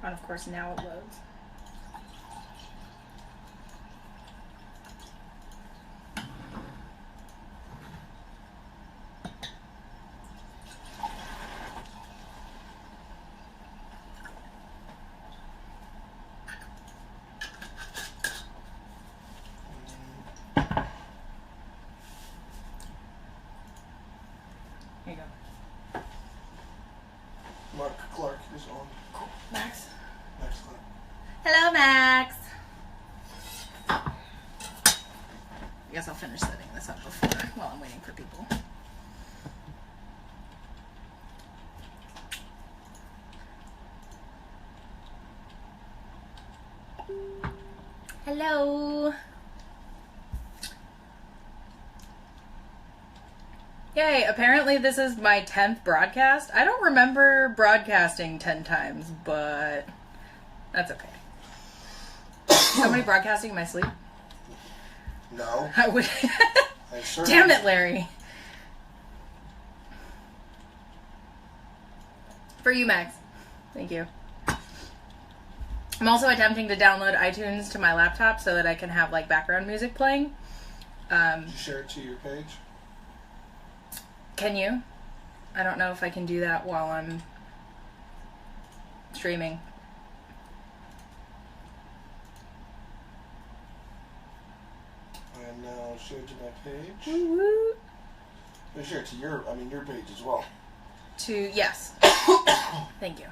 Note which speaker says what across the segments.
Speaker 1: And of course, now it loads. Here you go.
Speaker 2: Mark Clark is on.
Speaker 1: Cool. Max.
Speaker 2: Max Clark.
Speaker 1: Hello, Max. I guess I'll finish setting this up before while I'm waiting for people. Hello. Yay, apparently this is my 10th broadcast. I don't remember broadcasting 10 times, but that's okay. Somebody broadcasting in my sleep?
Speaker 2: No.
Speaker 1: I would.
Speaker 2: I
Speaker 1: Damn it, Larry. For you, Max. Thank you. I'm also attempting to download iTunes to my laptop so that I can have like background music playing.
Speaker 2: Did you share it to your page?
Speaker 1: Can you? I don't know if I can do that while I'm streaming.
Speaker 2: And now share it to my page.
Speaker 1: Woo-woo.
Speaker 2: I share it to your page as well.
Speaker 1: Yes. Thank you.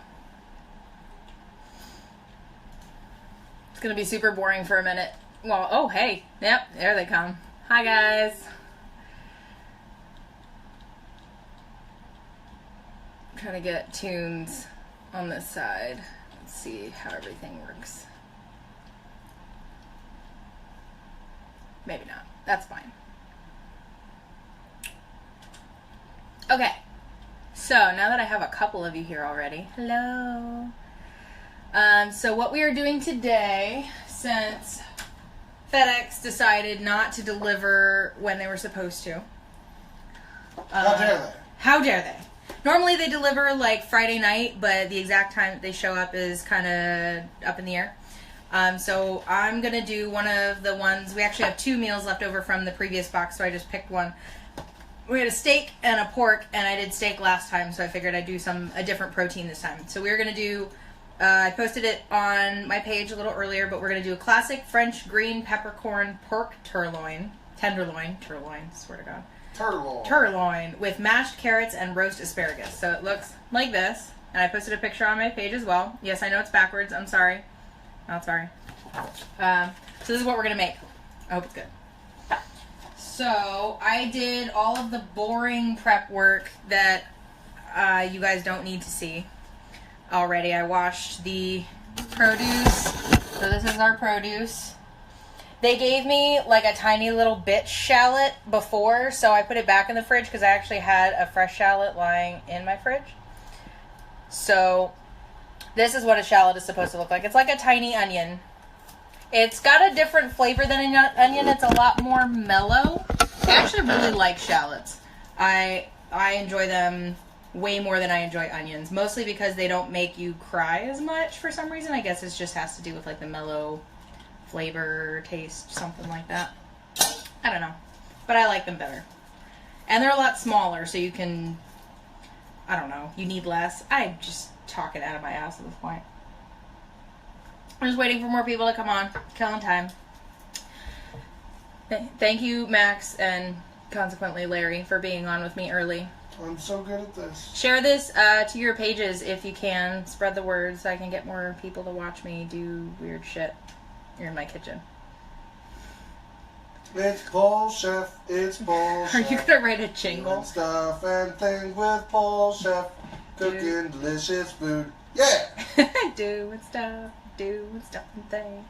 Speaker 1: It's gonna be super boring for a minute. Well, oh hey, yep, there they come. Hi guys. I'm trying to get tunes on this side. Let's see how everything works. Maybe not. That's fine. Okay. So now that I have a couple of you here already, hello. So what we are doing today, since FedEx decided not to deliver when they were supposed to.
Speaker 2: How dare they?
Speaker 1: How dare they? Normally they deliver like Friday night, but the exact time that they show up is kind of up in the air. So I'm going to do one of the ones, we actually have 2 meals left over from the previous box, so I just picked one. We had a steak and a pork, and I did steak last time, so I figured I'd do a different protein this time. So we're going to do, I posted it on my page a little earlier, but we're going to do a classic French green peppercorn pork tenderloin, swear to God. Tenderloin with mashed carrots and roast asparagus. So it looks like this, and I posted a picture on my page as well. Yes, I know it's backwards, I'm sorry. Not sorry. So this is what we're going to make. I hope it's good. So I did all of the boring prep work that you guys don't need to see already. I washed the produce. So this is our produce. They gave me like a tiny little bitch shallot before, so I put it back in the fridge because I actually had a fresh shallot lying in my fridge. So this is what a shallot is supposed to look like. It's like a tiny onion. It's got a different flavor than an onion. It's a lot more mellow. I actually really like shallots. I enjoy them way more than I enjoy onions. Mostly because they don't make you cry as much for some reason. I guess it just has to do with like the mellow flavor, taste, something like that. I don't know. But I like them better. And they're a lot smaller, so you can, I don't know, you need less. I'm just talking out of my ass at this point. I'm just waiting for more people to come on. Killing time. Thank you, Max, and consequently Larry, for being on with me early.
Speaker 2: I'm so good at this.
Speaker 1: Share this to your pages if you can. Spread the word so I can get more people to watch me do weird shit. You're in my kitchen.
Speaker 2: It's PoleChef. It's PoleChef.
Speaker 1: Are you gonna write a jingle?
Speaker 2: Doing stuff and things with PoleChef. Cooking delicious food. Yeah!
Speaker 1: Doing stuff and things.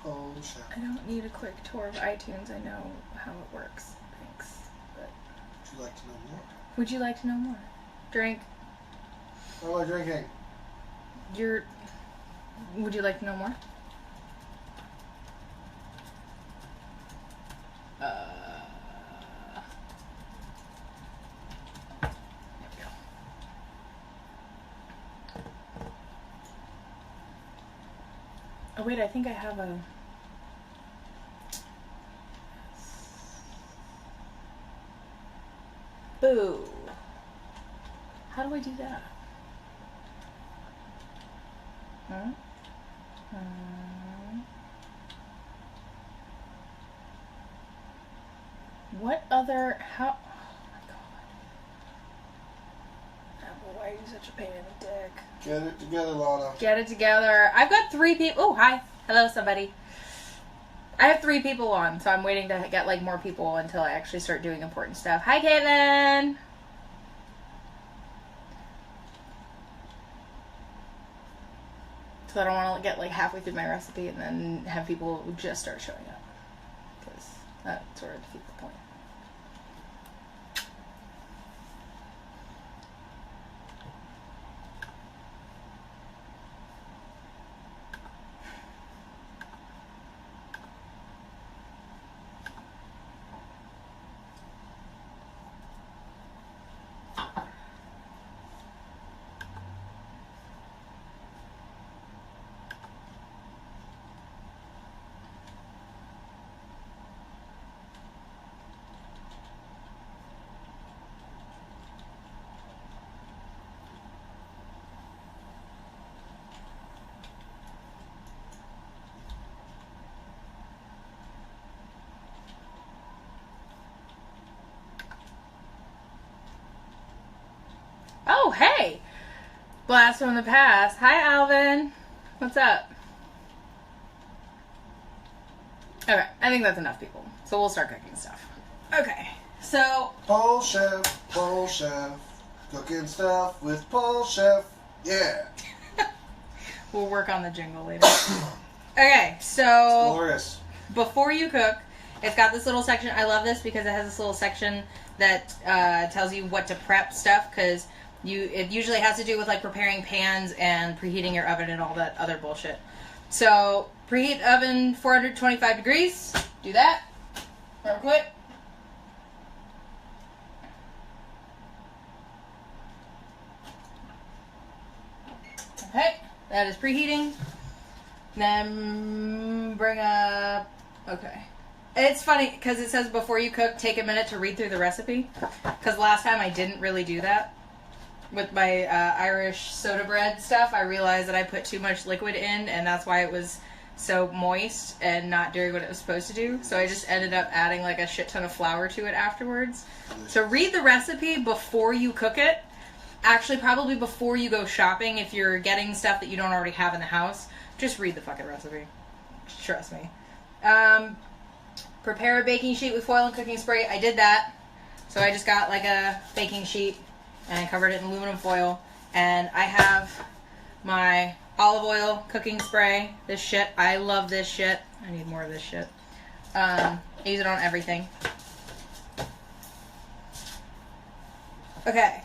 Speaker 2: PoleChef.
Speaker 1: I don't need a quick tour of iTunes. I know how it works. Thanks. But
Speaker 2: Would you like to know more?
Speaker 1: would you like to know more? Drink.
Speaker 2: What am I drinking?
Speaker 1: Would you like to know more? Oh wait, I think I have a... Boo. How do I do that? Huh? What other... How... Oh my god. Apple, why are you such a pain in the dick?
Speaker 2: Get it together, Lana.
Speaker 1: Get it together. I've got 3 people... Oh, hi. Hello, somebody. I have 3 people on, so I'm waiting to get, like, more people until I actually start doing important stuff. Hi, Caitlin! So I don't want to get, like, halfway through my recipe and then have people just start showing up. Because that sort of defeats the point. Oh, hey! Blast from the past. Hi, Alvin. What's up? Okay, I think that's enough people. So we'll start cooking stuff. Okay, so...
Speaker 2: PoleChef, cooking stuff with PoleChef. Yeah.
Speaker 1: We'll work on the jingle later. Okay, so...
Speaker 2: Glorious.
Speaker 1: Before you cook, it's got this little section. I love this because it has this little section that tells you what to prep stuff, because it usually has to do with like preparing pans and preheating your oven and all that other bullshit. So preheat oven 425 degrees. Do that real quick. Okay, that is preheating. Then bring up... Okay. It's funny because it says before you cook, take a minute to read through the recipe. Because last time I didn't really do that. With my Irish soda bread stuff, I realized that I put too much liquid in, and that's why it was so moist and not doing what it was supposed to do. So I just ended up adding like a shit ton of flour to it afterwards. So read the recipe before you cook it. Actually, probably before you go shopping, if you're getting stuff that you don't already have in the house, just read the fucking recipe. Trust me. Prepare a baking sheet with foil and cooking spray. I did that. So I just got like a baking sheet and I covered it in aluminum foil. And I have my olive oil cooking spray. This shit. I love this shit. I need more of this shit. I use it on everything. Okay.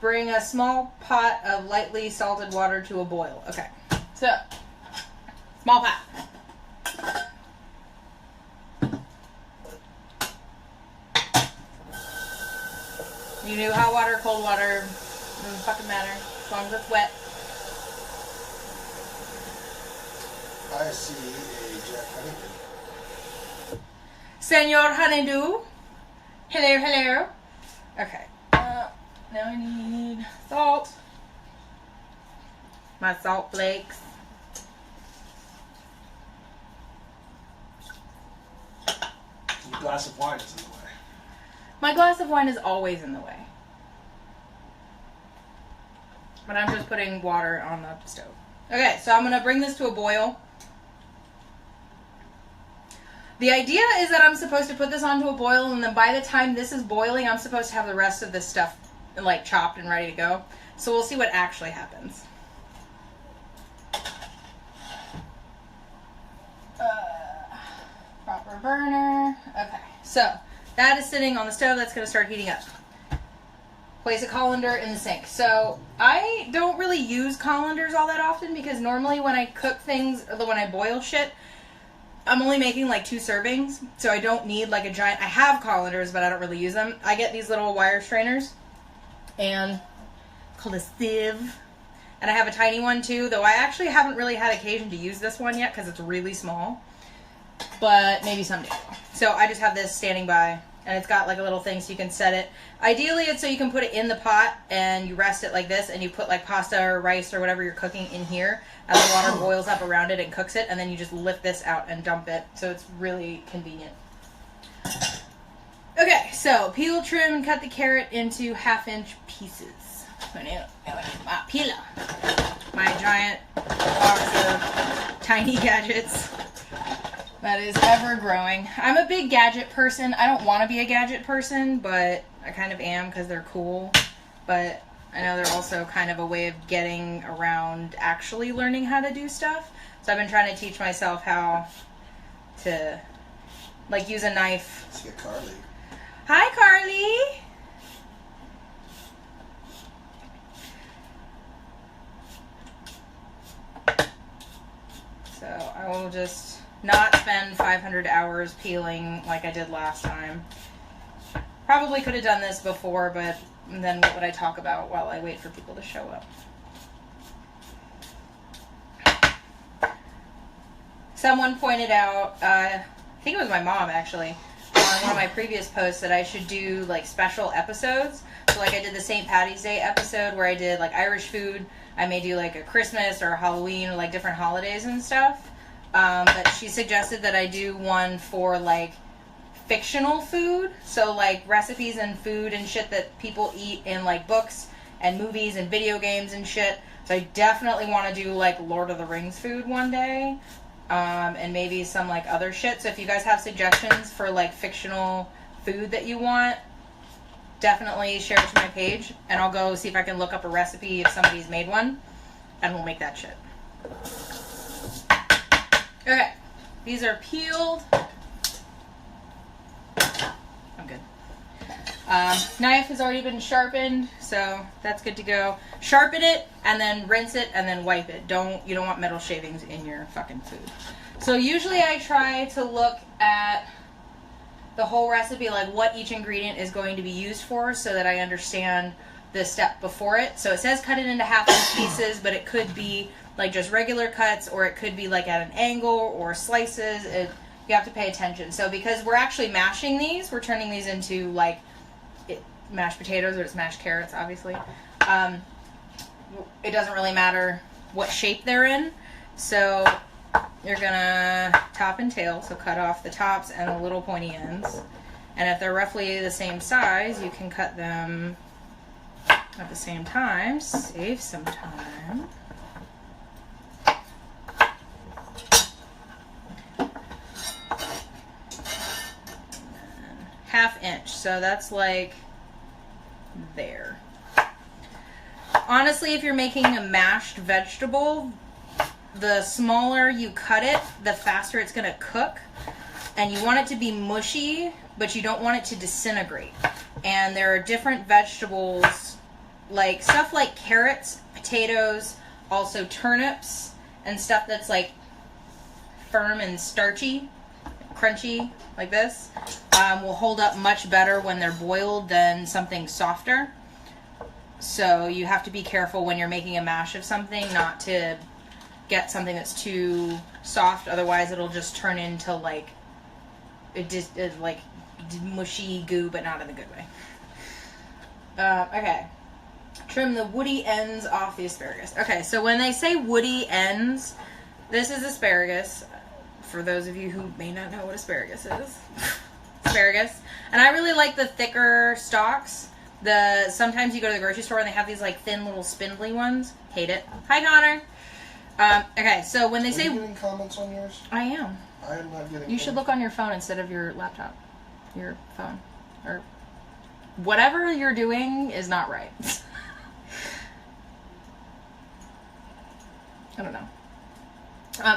Speaker 1: Bring a small pot of lightly salted water to a boil. Okay. So, small pot. You do hot water, cold water, doesn't fucking matter, as long as it's wet.
Speaker 2: I see a Jack Honeydew.
Speaker 1: Senor Honeydew. Hello, hello. Okay. Now I need salt. My salt flakes.
Speaker 2: Your glass of wine is in the way.
Speaker 1: My glass of wine is always in the way. But I'm just putting water on the stove. Okay, so I'm going to bring this to a boil. The idea is that I'm supposed to put this onto a boil, and then by the time this is boiling, I'm supposed to have the rest of this stuff like chopped and ready to go. So we'll see what actually happens. Proper burner. Okay, so that is sitting on the stove. That's going to start heating up. Place a colander in the sink. So I don't really use colanders all that often because normally when I cook things, or when I boil shit, I'm only making like 2 servings. So I don't need like a giant... I have colanders, but I don't really use them. I get these little wire strainers. And it's called a sieve. And I have a tiny one too, though I actually haven't really had occasion to use this one yet because it's really small. But maybe someday. So I just have this standing by, and it's got like a little thing so you can set it. Ideally, it's so you can put it in the pot and you rest it like this, and you put like pasta or rice or whatever you're cooking in here as the water boils up around it and cooks it, and then you just lift this out and dump it. So it's really convenient. Okay, so peel, trim, and cut the carrot into 1/2-inch pieces. My peeler. My giant box of tiny gadgets that is ever growing. I'm a big gadget person. I don't want to be a gadget person, but I kind of am because they're cool. But I know they're also kind of a way of getting around actually learning how to do stuff. So I've been trying to teach myself how to, like, use a knife.
Speaker 2: Let's get Carly.
Speaker 1: Hi, Carly. So I will just not spend 500 hours peeling like I did last time. Probably could have done this before, but then what would I talk about while I wait for people to show up? Someone pointed out, I think it was my mom actually, on one of my previous posts that I should do like special episodes. So like I did the St. Patty's Day episode where I did like Irish food. I may do like a Christmas or a Halloween or like different holidays and stuff. But she suggested that I do one for like fictional food. So like recipes and food and shit that people eat in like books and movies and video games and shit. So I definitely want to do like Lord of the Rings food one day. And maybe some like other shit. So if you guys have suggestions for like fictional food that you want, definitely share it to my page, and I'll go see if I can look up a recipe if somebody's made one, and we'll make that shit. Okay, these are peeled. I'm good. Knife has already been sharpened, so that's good to go. Sharpen it, and then rinse it, and then wipe it. You don't want metal shavings in your fucking food. So usually I try to look at the whole recipe, like what each ingredient is going to be used for, so that I understand the step before it. So it says cut it into 1/2-inch pieces, but it could be like just regular cuts, or it could be like at an angle or slices. You have to pay attention. So because we're actually mashing these, we're turning these into like mashed potatoes or it's mashed carrots, obviously. It doesn't really matter what shape they're in. So you're gonna top and tail, so cut off the tops and the little pointy ends. And if they're roughly the same size, you can cut them at the same time. Save some time. And 1/2-inch, so that's like there. Honestly, if you're making a mashed vegetable, the smaller you cut it, the faster it's going to cook. And you want it to be mushy, but you don't want it to disintegrate. And there are different vegetables, like stuff like carrots, potatoes, also turnips, and stuff that's like firm and starchy, crunchy, like this, will hold up much better when they're boiled than something softer. So you have to be careful when you're making a mash of something not to get something that's too soft, otherwise it'll just turn into like like mushy goo, but not in a good way. Okay, trim the woody ends off the asparagus. Okay, so when they say woody ends, this is asparagus. For those of you who may not know what asparagus is, asparagus, and I really like the thicker stalks. Sometimes you go to the grocery store and they have these like thin little spindly ones. Hate it. Hi, Connor. Okay, so when they say...
Speaker 2: Are you getting comments on yours?
Speaker 1: I am.
Speaker 2: I am not getting
Speaker 1: You should look on your phone instead of your laptop. Your phone. Or whatever you're doing is not right. I don't know.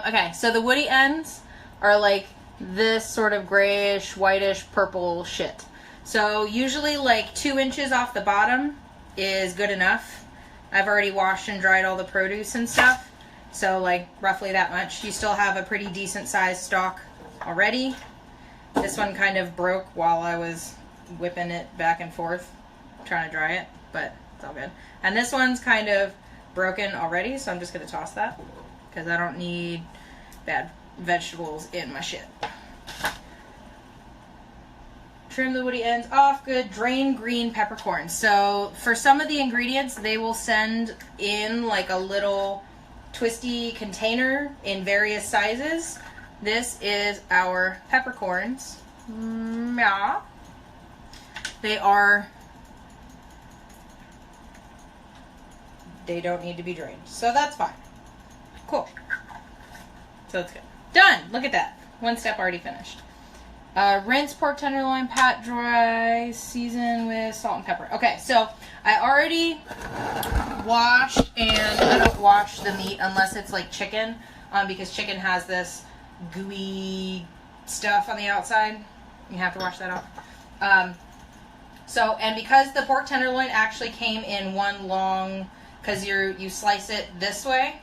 Speaker 1: Okay, so the woody ends are like this sort of grayish, whitish, purple shit. So usually like 2 inches off the bottom is good enough. I've already washed and dried all the produce and stuff. So like roughly that much. You still have a pretty decent sized stalk already. This one kind of broke while I was whipping it back and forth, trying to dry it, but it's all good. And this one's kind of broken already, so I'm just going to toss that because I don't need bad vegetables in my shit. Trim the woody ends off. Good. Drain green peppercorns. So for some of the ingredients, they will send in like a little twisty container in various sizes. This is our peppercorns. Yeah. They don't need to be drained. So that's fine. Cool. So that's good. Done. Look at that. One step already finished. Rinse pork tenderloin, pat dry, season with salt and pepper. Okay, so I already washed, and I don't wash the meat unless it's like chicken, because chicken has this gooey stuff on the outside. You have to wash that off. And because the pork tenderloin actually came in one long, because you slice it this way,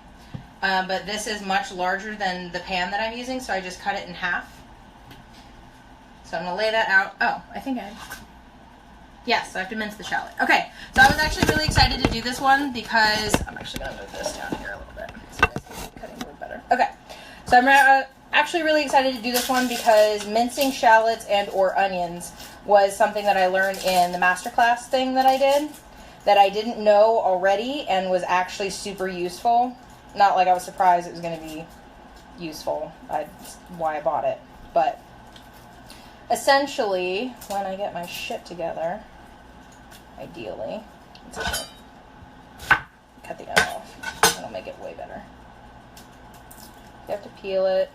Speaker 1: but this is much larger than the pan that I'm using, so I just cut it in half. So I'm going to lay that out. Oh, I think yes, I have to mince the shallot. Okay, so I was actually really excited to do this one because I'm actually going to move this down here a little bit so you guys can see cutting board better. Okay, so I'm actually really excited to do this one because mincing shallots and or onions was something that I learned in the masterclass thing that I did that I didn't know already and was actually super useful. Not like I was surprised it was going to be useful. That's why I bought it. But essentially, when I get my shit together, ideally, cut the end off. That'll make it way better. You have to peel it.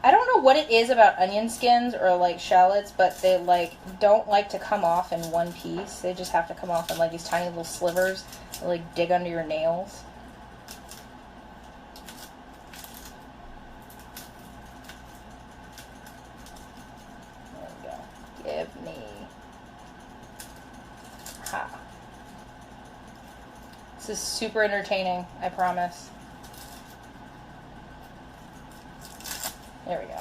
Speaker 1: I don't know what it is about onion skins or like shallots, but they like don't like to come off in one piece. They just have to come off in like these tiny little slivers that like dig under your nails. There we go. Give me. Ha. This is super entertaining, I promise. There we go.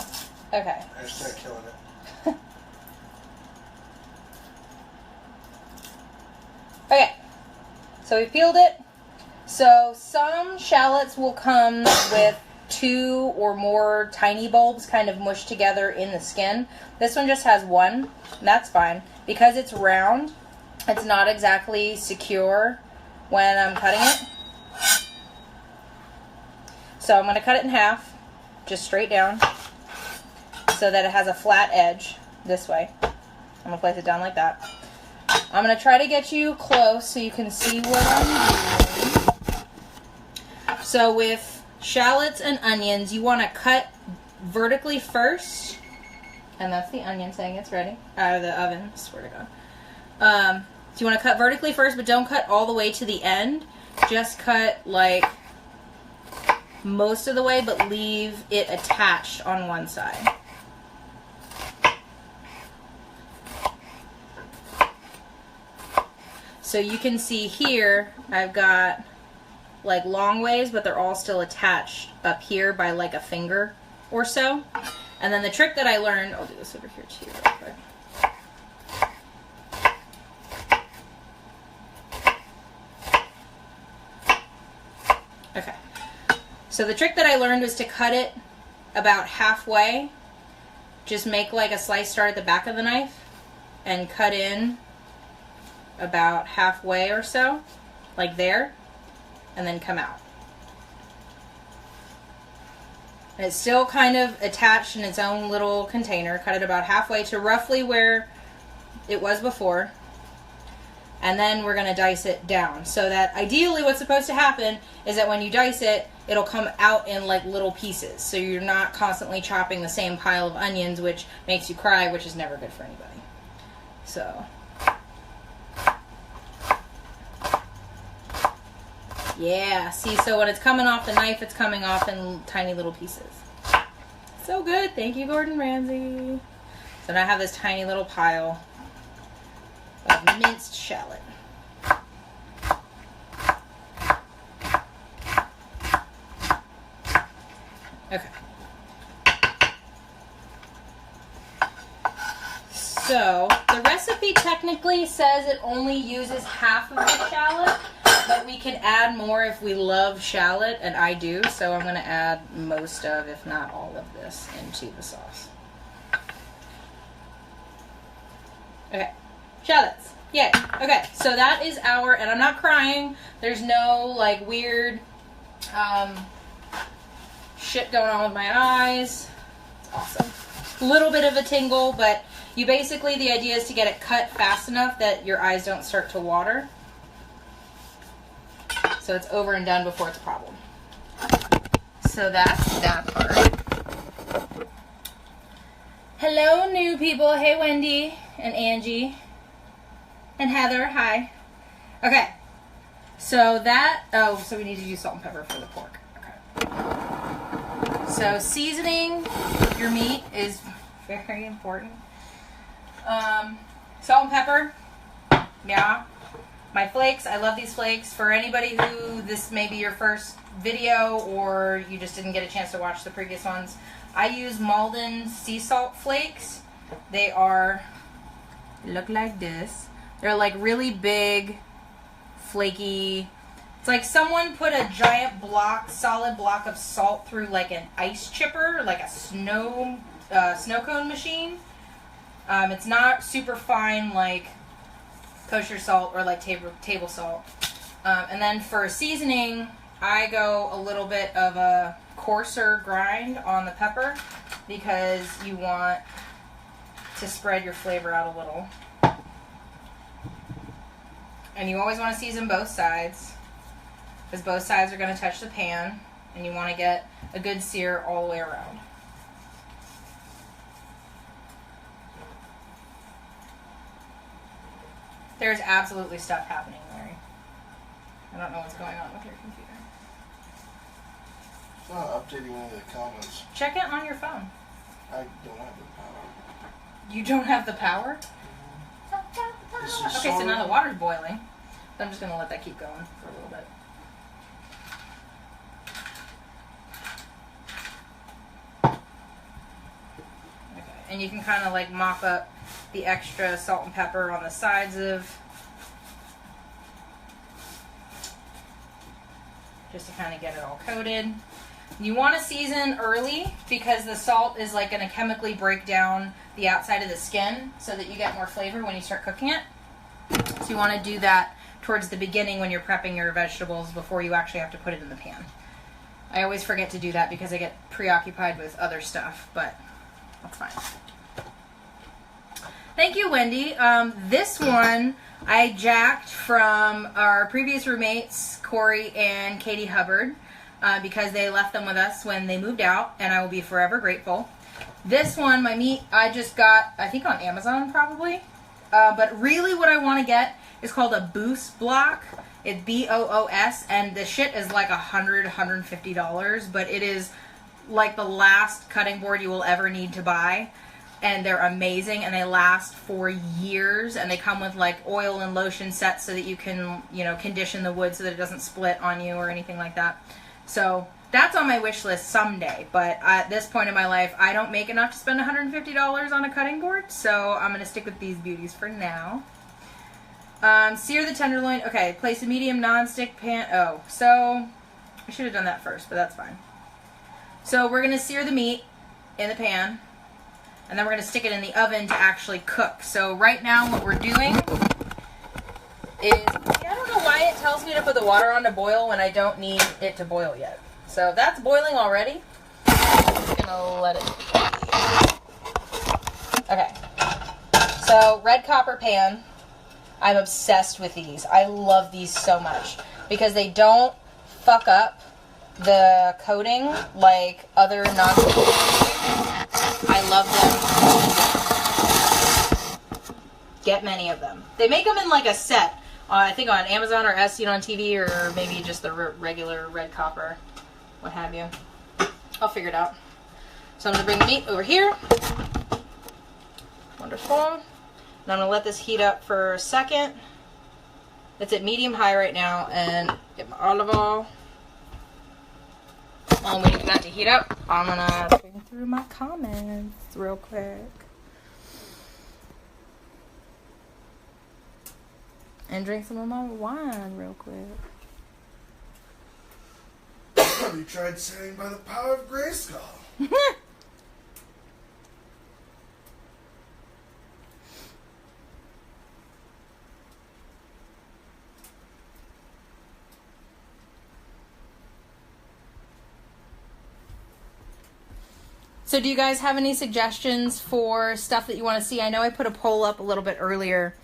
Speaker 1: Okay.
Speaker 2: Hashtag killing it.
Speaker 1: Okay. So we peeled it. So some shallots will come with 2 or more tiny bulbs kind of mushed together in the skin. This one just has 1. And that's fine. Because it's round, it's not exactly secure when I'm cutting it. So I'm going to cut it in half, just straight down, so that it has a flat edge this way. I'm going to place it down like that. I'm going to try to get you close so you can see what I'm doing. So with shallots and onions, you want to cut vertically first. And that's the onion saying it's ready. Out of the oven, I swear to God. So you want to cut vertically first, but don't cut all the way to the end. Just cut like most of the way, but leave it attached on one side. So you can see here, I've got like long ways, but they're all still attached up here by like a finger or so. And then the trick that I learned, I'll do this over here too real quick. Okay. So the trick that I learned was to cut it about halfway. Just make like a slice start at the back of the knife and cut in about halfway or so, like there, and then come out. And it's still kind of attached in its own little container. Cut it about halfway to roughly where it was before. And then we're going to dice it down. So that ideally what's supposed to happen is that when you dice it, it'll come out in like little pieces. So you're not constantly chopping the same pile of onions, which makes you cry, which is never good for anybody. So yeah, see, so when it's coming off the knife, it's coming off in tiny little pieces. So good. Thank you, Gordon Ramsay. So now I have this tiny little pile of minced shallot. Okay. So, the recipe technically says it only uses half of the shallot, but we can add more if we love shallot, and I do, so I'm going to add most of, if not all of this, into the sauce. Okay, shallots. Yay. Okay, so that is our, and I'm not crying, there's no, like, weird shit going on with my eyes. It's awesome. A little bit of a tingle, but you basically, the idea is to get it cut fast enough that your eyes don't start to water. So it's over and done before it's a problem. So that's that part. Hello, new people. Hey, Wendy and Angie and Heather. Hi. Okay. So that, oh, so we need to use salt and pepper for the pork. Okay. So seasoning your meat is very important. Salt and pepper. Yeah. My flakes, I love these flakes. For anybody who this may be your first video or you just didn't get a chance to watch the previous ones, I use Malden sea salt flakes. They are, look like this. They're like really big, flaky. It's like someone put a giant block, solid block of salt through like an ice chipper, like a snow cone machine. It's not super fine like kosher salt or like table salt. And then for seasoning, I go a little bit of a coarser grind on the pepper because you want to spread your flavor out a little. And you always want to season both sides because both sides are going to touch the pan and you want to get a good sear all the way around. There's absolutely stuff happening, Larry. I don't know what's going on with your computer.
Speaker 2: It's not updating any of the comments.
Speaker 1: Check it on your phone.
Speaker 2: I don't have the power.
Speaker 1: You don't have the power? Okay, so now the water's boiling. So I'm just going to let that keep going for a little bit. Okay, and you can kind of like mop up the extra salt and pepper on the sides of, just to kind of get it all coated. You want to season early because the salt is like going to chemically break down the outside of the skin so that you get more flavor when you start cooking it. So you want to do that towards the beginning when you're prepping your vegetables before you actually have to put it in the pan. I always forget to do that because I get preoccupied with other stuff, but that's fine. Thank you, Wendy. This one I jacked from our previous roommates, Corey and Katie Hubbard, because they left them with us when they moved out, and I will be forever grateful. This one, my meat, I just got, I think on Amazon probably, but really what I want to get is called a Boos block. It's B-O-O-S, and the shit is like $100, $150, but it is like the last cutting board you will ever need to buy. And they're amazing, and they last for years, and they come with like oil and lotion sets so that you can, you know, condition the wood so that it doesn't split on you or anything like that. So that's on my wish list someday, but at this point in my life, I don't make enough to spend $150 on a cutting board, so I'm going to stick with these beauties for now. Sear the tenderloin. Okay, place a medium non-stick pan. Oh, so I should have done that first, but that's fine. So we're going to sear the meat in the pan. And then we're going to stick it in the oven to actually cook. So right now what we're doing is, I don't know why it tells me to put the water on to boil when I don't need it to boil yet. So that's boiling already. I'm just going to let it. Okay. So red copper pan. I'm obsessed with these. I love these so much because they don't fuck up the coating like other non-stick. I love them. Get many of them. They make them in like a set. I think on Amazon or as seen on TV or maybe just the regular red copper, what have you. I'll figure it out. So I'm going to bring the meat over here. Wonderful. And I'm going to let this heat up for a second. It's at medium-high right now, and get my olive oil. While I'm waiting for that to heat up, I'm going to swing through my comments real quick. And drink some of my wine real quick.
Speaker 2: Have you tried saying by the power of Grayskull?
Speaker 1: So do you guys have any suggestions for stuff that you want to see? I know I put a poll up a little bit earlier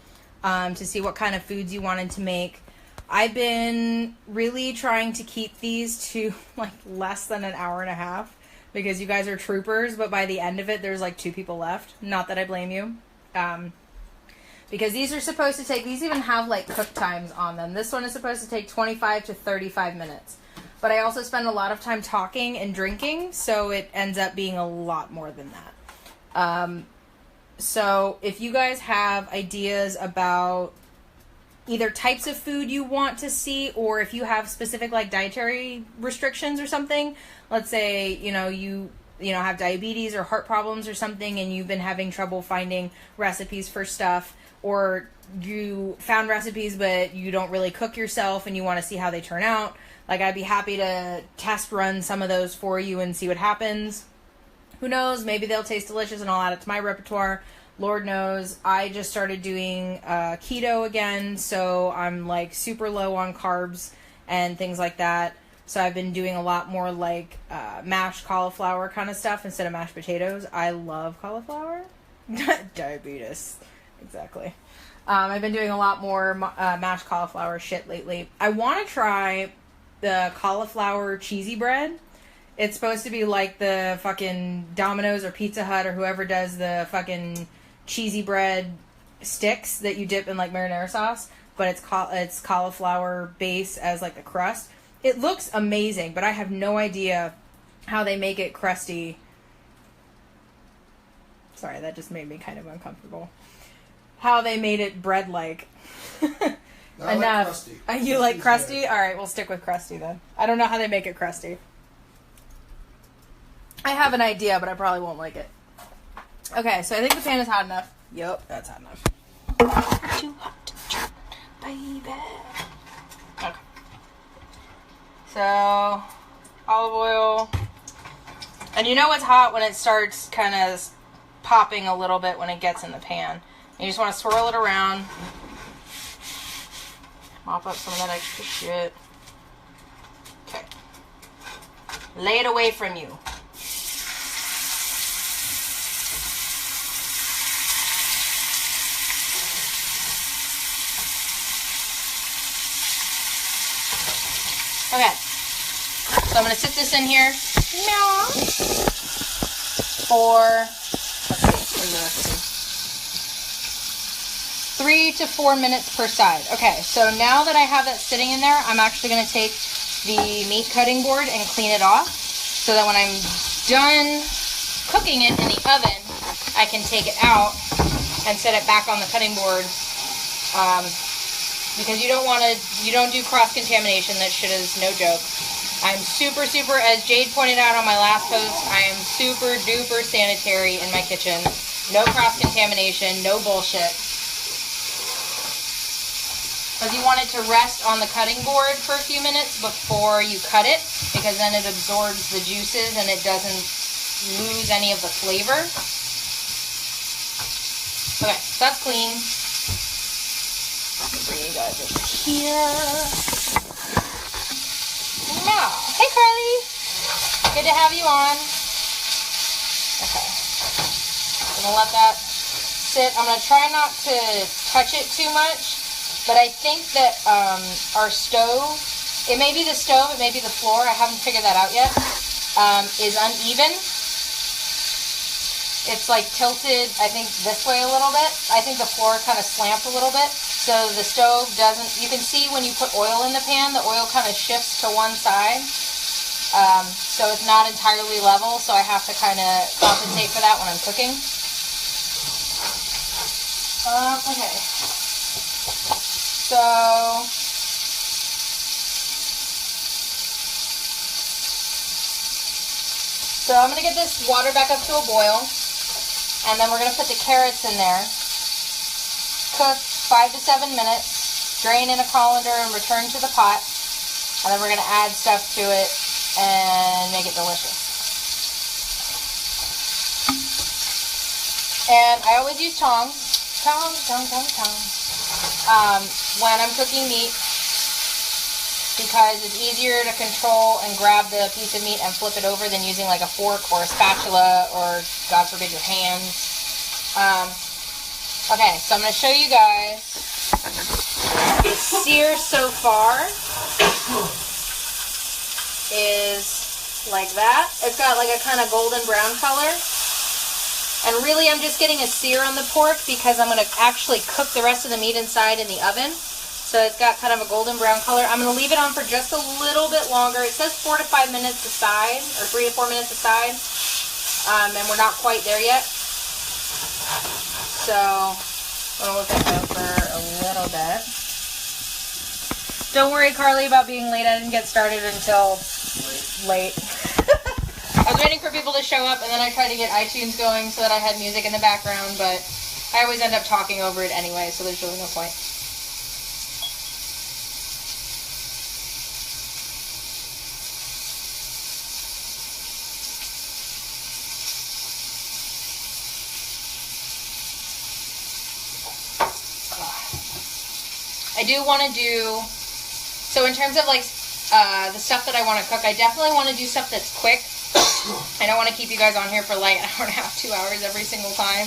Speaker 1: to see what kind of foods you wanted to make. I've been really trying to keep these to like less than an hour and a half because you guys are troopers, but by the end of it, there's like 2 people left. Not that I blame you. Because these are supposed to take, these even have like cook times on them. This one is supposed to take 25 to 35 minutes. But I also spend a lot of time talking and drinking, so it ends up being a lot more than that. So if you guys have ideas about either types of food you want to see, or if you have specific like dietary restrictions or something, let's say, you have diabetes or heart problems or something, and you've been having trouble finding recipes for stuff, or you found recipes but you don't really cook yourself and you want to see how they turn out. Like, I'd be happy to test run some of those for you and see what happens. Who knows? Maybe they'll taste delicious and I'll add it to my repertoire. Lord knows. I just started doing keto again, so I'm like super low on carbs and things like that. So I've been doing a lot more like mashed cauliflower kind of stuff instead of mashed potatoes. I love cauliflower. Diabetes. Exactly. I've been doing a lot more mashed cauliflower shit lately. I want to try the cauliflower cheesy bread. It's supposed to be like the fucking Domino's or Pizza Hut or whoever does the fucking cheesy bread sticks that you dip in like marinara sauce, but it's cauliflower base as like the crust. It looks amazing, but I have no idea how they make it crusty. Sorry, that just made me kind of uncomfortable. How they made it bread-like.
Speaker 2: I like crusty.
Speaker 1: You like crusty? All right, we'll stick with crusty then. I don't know how they make it crusty. I have an idea, but I probably won't like it. Okay, so I think the pan is hot enough. Yup, that's hot enough. Too hot, baby. Okay. So, olive oil. And you know it's hot when it starts kind of popping a little bit when it gets in the pan. You just want to swirl it around. Mop up some of that extra shit. Okay. Lay it away from you. Okay. So I'm going to sit this in here for 3 to 4 minutes per side. Okay, so now that I have that sitting in there, I'm actually going to take the meat cutting board and clean it off so that when I'm done cooking it in the oven, I can take it out and set it back on the cutting board because you don't do cross-contamination. That shit is no joke. I'm super, as Jade pointed out on my last post, I am super duper sanitary in my kitchen. No cross-contamination, no bullshit. Because you want it to rest on the cutting board for a few minutes before you cut it, because then it absorbs the juices and it doesn't lose any of the flavor. Okay, so that's clean. Bring you guys over here. Now, hey Carly, good to have you on. Okay, I'm gonna let that sit. I'm gonna try not to touch it too much. But I think that our stove, it may be the stove, it may be the floor, I haven't figured that out yet, is uneven. It's like tilted, I think, this way a little bit. I think the floor kind of slamps a little bit. So the stove doesn't, you can see when you put oil in the pan, the oil kind of shifts to one side. So it's not entirely level, so I have to kind of compensate for that when I'm cooking. Okay. So I'm going to get this water back up to a boil, and then we're going to put the carrots in there. Cook 5 to 7 minutes, drain in a colander and return to the pot. And then we're going to add stuff to it and make it delicious. And I always use tongs. When I'm cooking meat, because it's easier to control and grab the piece of meat and flip it over than using like a fork or a spatula or, God forbid, your hands. Okay, so I'm going to show you guys. The sear so far is like that. It's got like a kind of golden brown color. And really, I'm just getting a sear on the pork because I'm going to actually cook the rest of the meat inside in the oven. So it's got kind of a golden brown color. I'm going to leave it on for just a little bit longer. It says 4 to 5 minutes aside, or 3 to 4 minutes aside. And we're not quite there yet. So I'm going to look at that for a little bit. Don't worry, Carly, about being late. I didn't get started until late. I was waiting for people to show up, and then I tried to get iTunes going so that I had music in the background, but I always end up talking over it anyway, so there's really no point. I do want to do, so in terms of like the stuff that I want to cook, I definitely want to do stuff that's quick. I don't want to keep you guys on here for like an hour and a half, 2 hours every single time.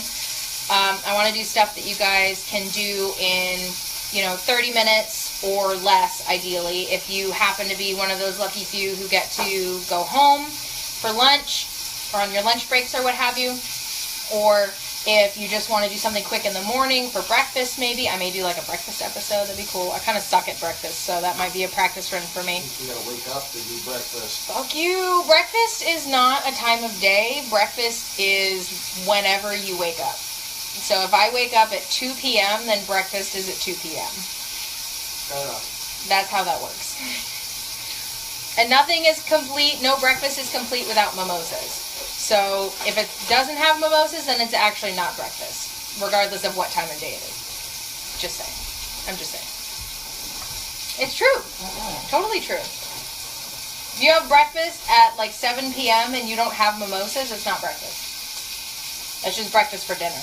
Speaker 1: I want to do stuff that you guys can do in, 30 minutes or less, ideally, if you happen to be one of those lucky few who get to go home for lunch or on your lunch breaks or what have you. Or if you just want to do something quick in the morning for breakfast, maybe. I may do like a breakfast episode. That'd be cool. I kind of suck at breakfast, so that might be a practice run for me.
Speaker 2: You gotta wake up to do breakfast.
Speaker 1: Fuck you. Breakfast is not a time of day. Breakfast is whenever you wake up. So if I wake up at 2 p.m., then breakfast is at 2 p.m.
Speaker 2: Fair enough.
Speaker 1: That's how that works. And nothing is complete, no breakfast is complete without mimosas. So if it doesn't have mimosas, then it's actually not breakfast, regardless of what time of day it is. Just saying. I'm just saying. It's true. Totally true. If you have breakfast at like 7 p.m. and you don't have mimosas, it's not breakfast. It's just breakfast for dinner.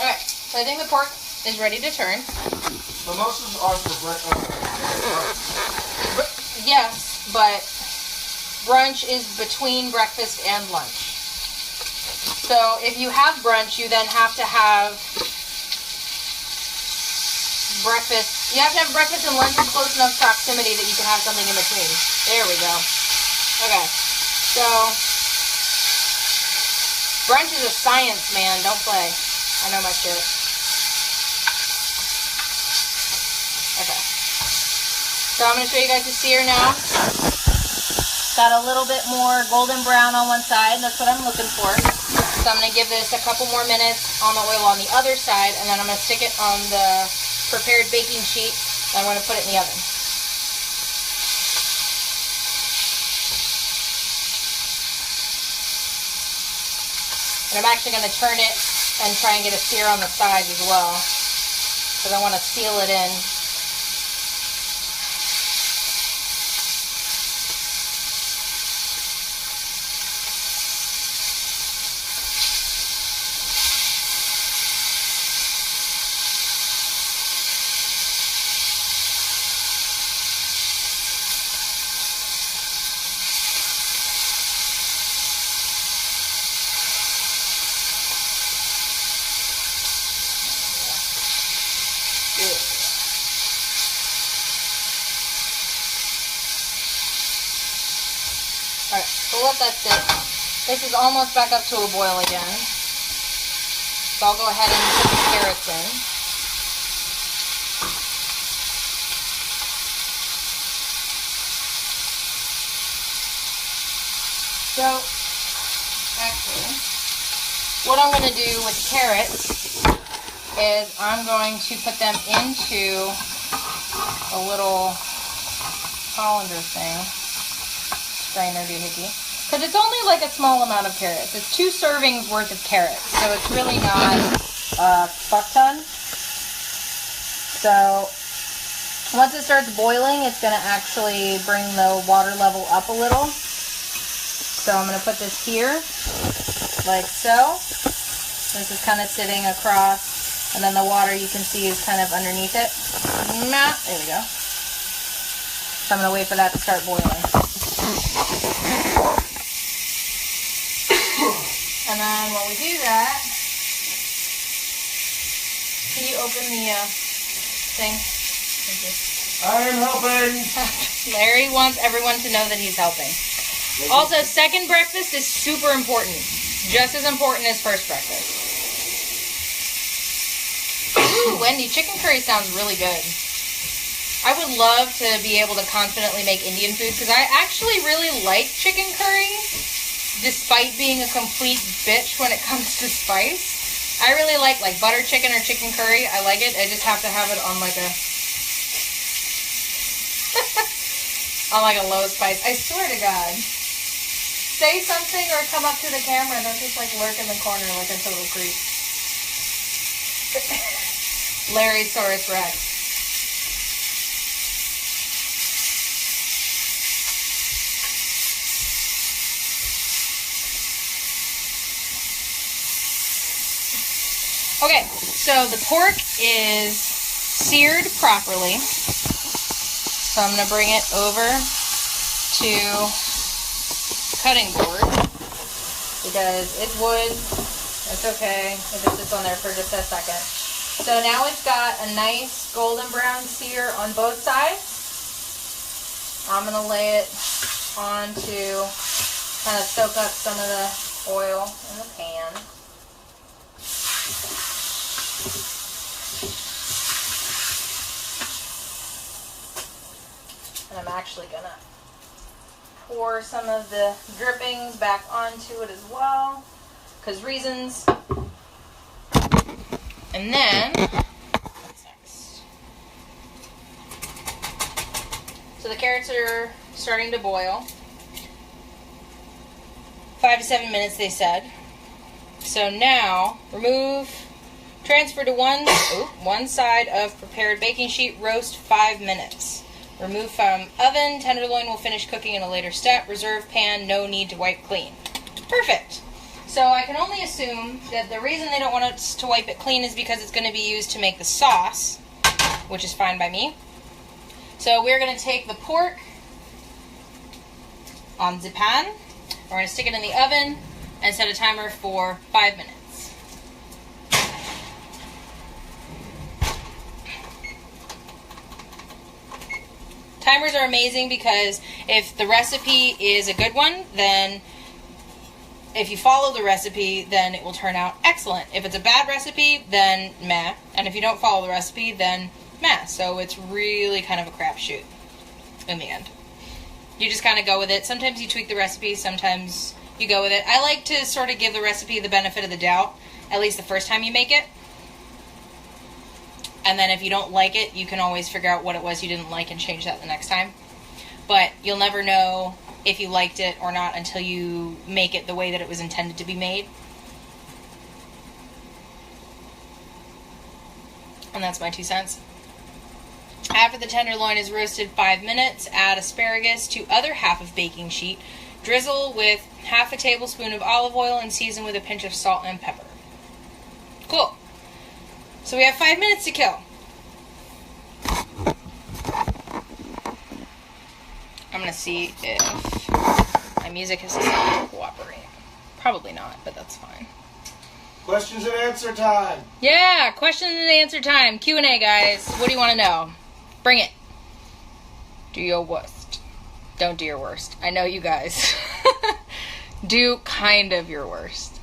Speaker 1: Alright, so I think the pork is ready to turn.
Speaker 2: Mimosas are for breakfast.
Speaker 1: Yes, but brunch is between breakfast and lunch. So if you have brunch, you then have to have breakfast. You have to have breakfast and lunch in close enough proximity that you can have something in between. There we go. Okay. So brunch is a science, man. Don't play. I know my shit. Okay. So I'm going to show you guys the sear now. Got a little bit more golden brown on one side. That's what I'm looking for. So I'm going to give this a couple more minutes on the oil on the other side, and then I'm going to stick it on the prepared baking sheet. And I'm going to put it in the oven. And I'm actually going to turn it and try and get a sear on the sides as well, because I want to seal it in. Alright, so let that sit. This is almost back up to a boil again. So I'll go ahead and put the carrots in. So, actually, what I'm going to do with the carrots is I'm going to put them into a little colander thing. Strainer doohickey. Because it's only like a small amount of carrots. It's 2 servings worth of carrots. So it's really not a fuck ton. So once it starts boiling, it's going to actually bring the water level up a little. So I'm going to put this here, like so. This is kind of sitting across, and then the water you can see is kind of underneath it. There we go. So I'm going to wait for that to start boiling. And then while we do that, can you open the thing? Thank you.
Speaker 2: I'm helping.
Speaker 1: Larry wants everyone to know that he's helping. Also, second breakfast is super important. Just as important as first breakfast. Ooh, Wendy, chicken curry sounds really good. I would love to be able to confidently make Indian food because I actually really like chicken curry, despite being a complete bitch when it comes to spice. I really like butter chicken or chicken curry. I like it. I just have to have it on like a on like a low spice. I swear to God. Say something or come up to the camera. Don't just like lurk in the corner like a total creep. Larry Saurus Rex. Okay, so the pork is seared properly. So I'm going to bring it over to cutting board because it's wood. It's okay if it sits on there for just a second. So now it's got a nice golden brown sear on both sides. I'm going to lay it on to kind of soak up some of the oil in the pan. And I'm actually going to pour some of the drippings back onto it as well, because reasons. And then, what's next? So the carrots are starting to boil. 5 to 7 minutes, they said. So now, transfer to one side of prepared baking sheet, roast 5 minutes. Remove from oven. Tenderloin will finish cooking in a later step. Reserve pan. No need to wipe clean. Perfect. So I can only assume that the reason they don't want us to wipe it clean is because it's going to be used to make the sauce, which is fine by me. So we're going to take the pork on the pan. We're going to stick it in the oven and set a timer for 5 minutes. Timers are amazing because if the recipe is a good one, then if you follow the recipe, then it will turn out excellent. If it's a bad recipe, then meh. And if you don't follow the recipe, then meh. So it's really kind of a crapshoot in the end. You just kind of go with it. Sometimes you tweak the recipe, sometimes you go with it. I like to sort of give the recipe the benefit of the doubt, at least the first time you make it. And then if you don't like it, you can always figure out what it was you didn't like and change that the next time. But you'll never know if you liked it or not until you make it the way that it was intended to be made. And that's my 2 cents. After the tenderloin is roasted 5 minutes, add asparagus to other half of baking sheet. Drizzle with half a tablespoon of olive oil and season with a pinch of salt and pepper. Cool. So we have 5 minutes to kill. I'm going to see if my music assistant will cooperate. Probably not, but that's fine.
Speaker 2: Questions and answer time.
Speaker 1: Yeah, question and answer time. Q&A, guys. What do you want to know? Bring it. Do your worst. Don't do your worst. I know you guys. Do kind of your worst.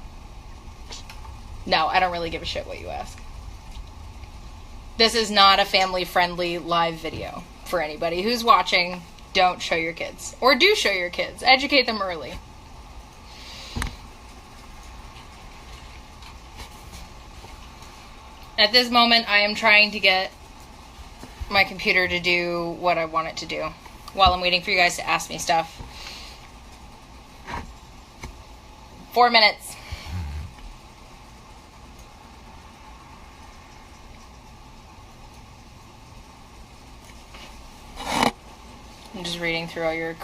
Speaker 1: No, I don't really give a shit what you ask. This is not a family-friendly live video for anybody who's watching. Don't show your kids. Or do show your kids. Educate them early. At this moment, I am trying to get my computer to do what I want it to do while I'm waiting for you guys to ask me stuff. 4 minutes. I'm just reading through all your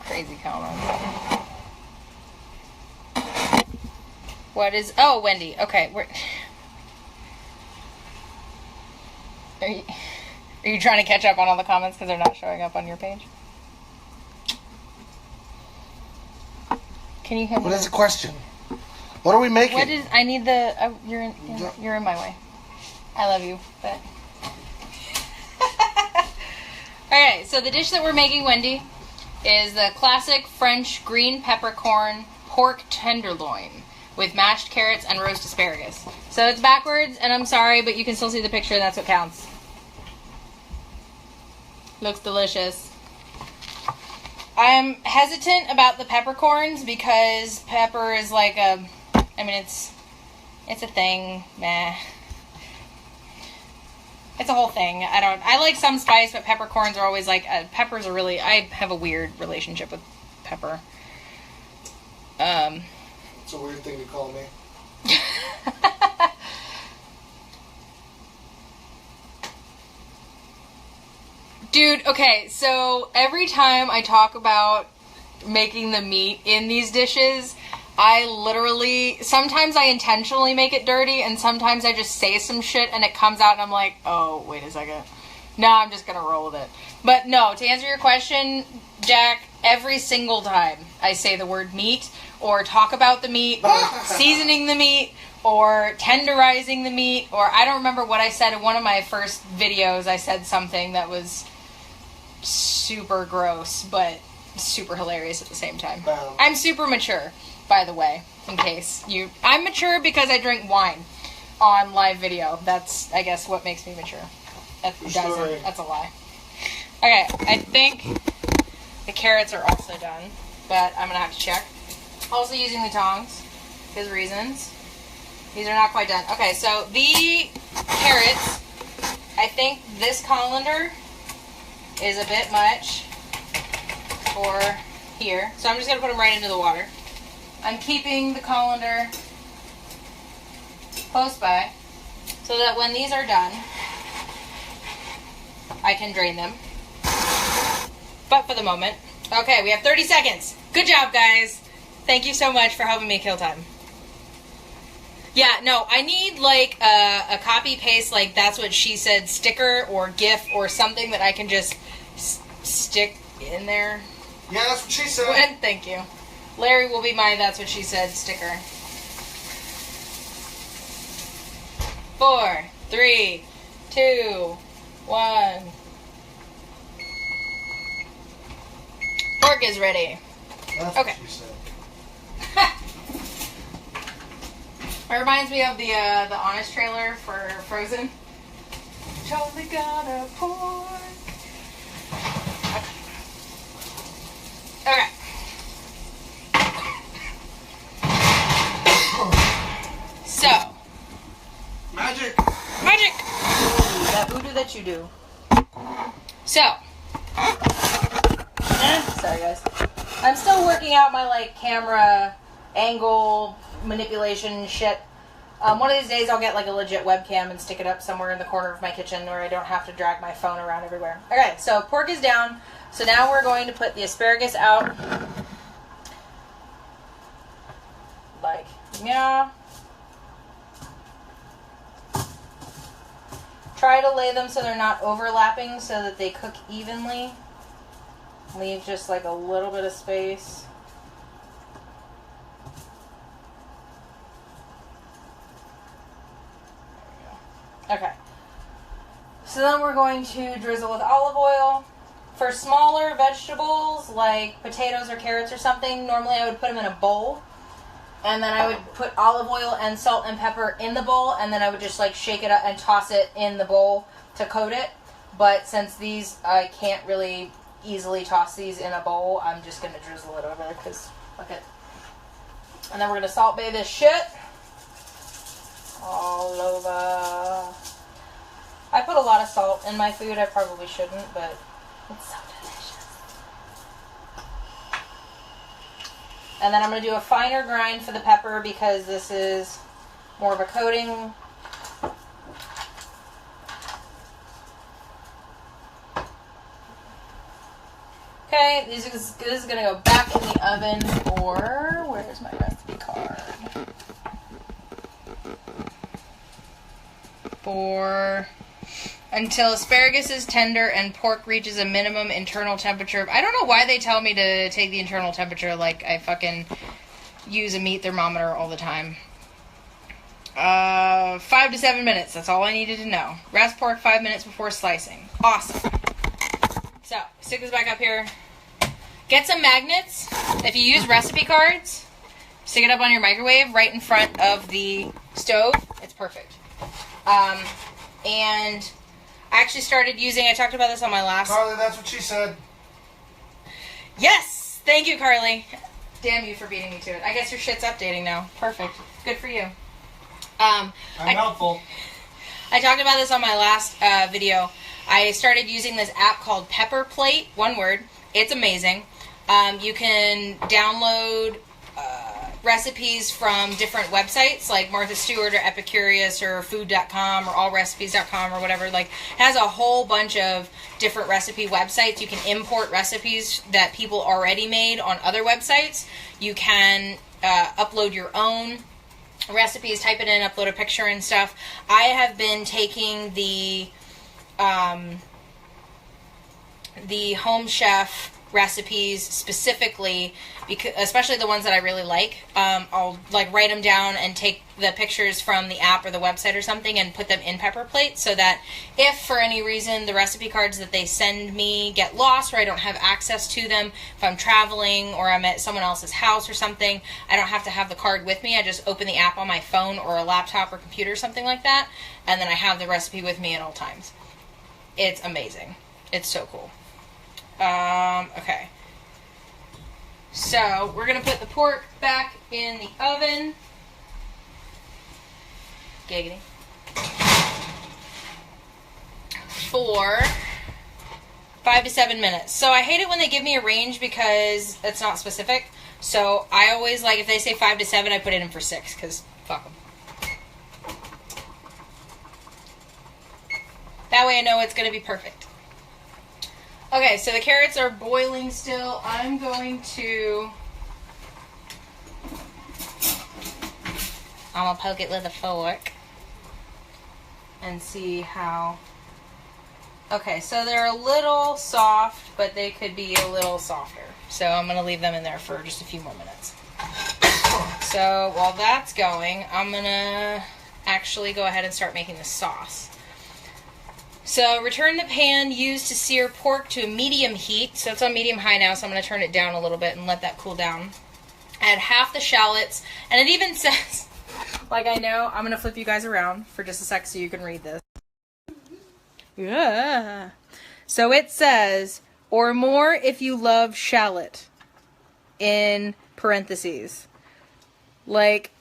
Speaker 1: crazy comments. What is... Oh, Wendy. Okay. Are you trying to catch up on all the comments because they're not showing up on your page? Can you hear me?
Speaker 2: What is the question? What are we making?
Speaker 1: What is... I need the... you're in my way. I love you, but... Okay, so the dish that we're making, Wendy, is the classic French green peppercorn pork tenderloin with mashed carrots and roast asparagus. So it's backwards, and I'm sorry, but you can still see the picture, and that's what counts. Looks delicious. I'm hesitant about the peppercorns because pepper is like a... I mean, it's a thing. Meh. It's a whole thing. I like some spice, but peppercorns are always like... peppers are really... I have a weird relationship with pepper.
Speaker 2: It's a weird thing to call me.
Speaker 1: Dude, okay, so every time I talk about making the meat in these dishes, I literally, sometimes I intentionally make it dirty, and sometimes I just say some shit and it comes out and I'm like, oh, wait a second. No, I'm just gonna roll with it. But no, to answer your question, Jack, every single time I say the word meat, or talk about the meat, or seasoning the meat, or tenderizing the meat, or I don't remember what I said in one of my first videos. I said something that was super gross, but super hilarious at the same time.
Speaker 2: Wow.
Speaker 1: I'm super mature, by the way, in case you... I'm mature because I drink wine on live video. That's, I guess, what makes me mature. That doesn't. That's a lie. Okay, I think the carrots are also done, but I'm going to have to check. Also using the tongs, because reasons. These are not quite done. Okay, so the carrots, I think this colander is a bit much for here. So I'm just going to put them right into the water. I'm keeping the colander close by so that when these are done, I can drain them. But for the moment, okay, we have 30 seconds. Good job, guys. Thank you so much for helping me kill time. Yeah, no, I need like a copy paste, like that's what she said sticker or GIF or something that I can just stick in there.
Speaker 2: Yeah, that's what she said.
Speaker 1: Thank you. Larry will be my that's what she said sticker. 4, 3, 2, 1. Pork is ready.
Speaker 2: That's
Speaker 1: okay.
Speaker 2: What she said.
Speaker 1: It reminds me of the Honest trailer for Frozen. Totally got a pork. Okay. So.
Speaker 2: Magic.
Speaker 1: Magic. That voodoo that you do. So. Sorry guys. I'm still working out my like camera angle manipulation shit. One of these days I'll get like a legit webcam and stick it up somewhere in the corner of my kitchen where I don't have to drag my phone around everywhere. Okay, so pork is down. So now we're going to put the asparagus out. Like, yeah. Try to lay them so they're not overlapping so that they cook evenly. Leave just like a little bit of space. Okay, so then we're going to drizzle with olive oil. For smaller vegetables like potatoes or carrots or something, normally I would put them in a bowl. And then I would put olive oil and salt and pepper in the bowl, and then I would just like shake it up and toss it in the bowl to coat it. But since these, I can't really easily toss these in a bowl, I'm just going to drizzle it over because, look it. And then we're going to salt bay this shit all over. I put a lot of salt in my food. I probably shouldn't, but it's so delicious. And then I'm going to do a finer grind for the pepper because this is more of a coating. Okay, this is gonna go back in the oven for, where's my recipe card? For until asparagus is tender and pork reaches a minimum internal temperature. I don't know why they tell me to take the internal temperature like I fucking use a meat thermometer all the time. 5 to 7 minutes. That's all I needed to know. Rest pork 5 minutes before slicing. Awesome. So, stick this back up here. Get some magnets. If you use recipe cards, stick it up on your microwave right in front of the stove. It's perfect. And I actually started using, I talked about this on my last...
Speaker 2: Carly, that's what she said.
Speaker 1: Yes! Thank you, Carly. Damn you for beating me to it. I guess your shit's updating now. Perfect. Good for you.
Speaker 2: I'm helpful.
Speaker 1: I talked about this on my last video. I started using this app called Pepper Plate. One word. It's amazing. You can download recipes from different websites like Martha Stewart or Epicurious or food.com or allrecipes.com or whatever. Like, it has a whole bunch of different recipe websites. You can import recipes that people already made on other websites. You can upload your own recipes, type it in, upload a picture and stuff. I have been taking the Home Chef recipes specifically, because especially the ones that I really like. I'll like write them down and take the pictures from the app or the website or something and put them in Pepper Plate, so that if for any reason the recipe cards that they send me get lost or I don't have access to them, if I'm traveling or I'm at someone else's house or something, I don't have to have the card with me. I just open the app on my phone or a laptop or computer or something like that, and then I have the recipe with me at all times. It's amazing. It's so cool. Okay. So, we're going to put the pork back in the oven. Giggity. For 5 to 7 minutes. So, I hate it when they give me a range because it's not specific. So, I always, like, if they say 5 to 7, I put it in for 6, because fuck them. That way I know it's going to be perfect. Okay, so the carrots are boiling still. I'm going to poke it with a fork and see how... Okay, so they're a little soft, but they could be a little softer. So I'm going to leave them in there for just a few more minutes. So while that's going, I'm going to actually go ahead and start making the sauce. So return the pan used to sear pork to a medium heat. So it's on medium-high now, so I'm going to turn it down a little bit and let that cool down. Add half the shallots, and it even says, like I know, I'm going to flip you guys around for just a sec so you can read this. Yeah. So it says, or more if you love shallot, in parentheses. Like,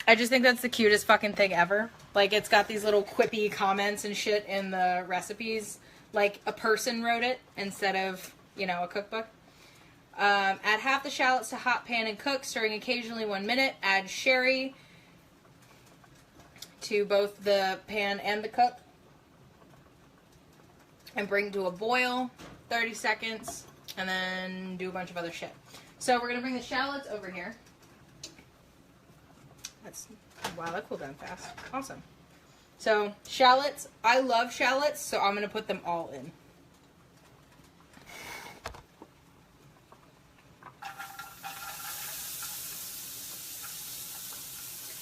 Speaker 1: I just think that's the cutest fucking thing ever. Like, it's got these little quippy comments and shit in the recipes. Like, a person wrote it instead of, you know, a cookbook. Add half the shallots to hot pan and cook, stirring occasionally 1 minute. Add sherry to both the pan and the cook. And bring to a boil, 30 seconds, and then do a bunch of other shit. So we're going to bring the shallots over here. Wow, that cooled down fast. Awesome. So, shallots. I love shallots, so I'm going to put them all in.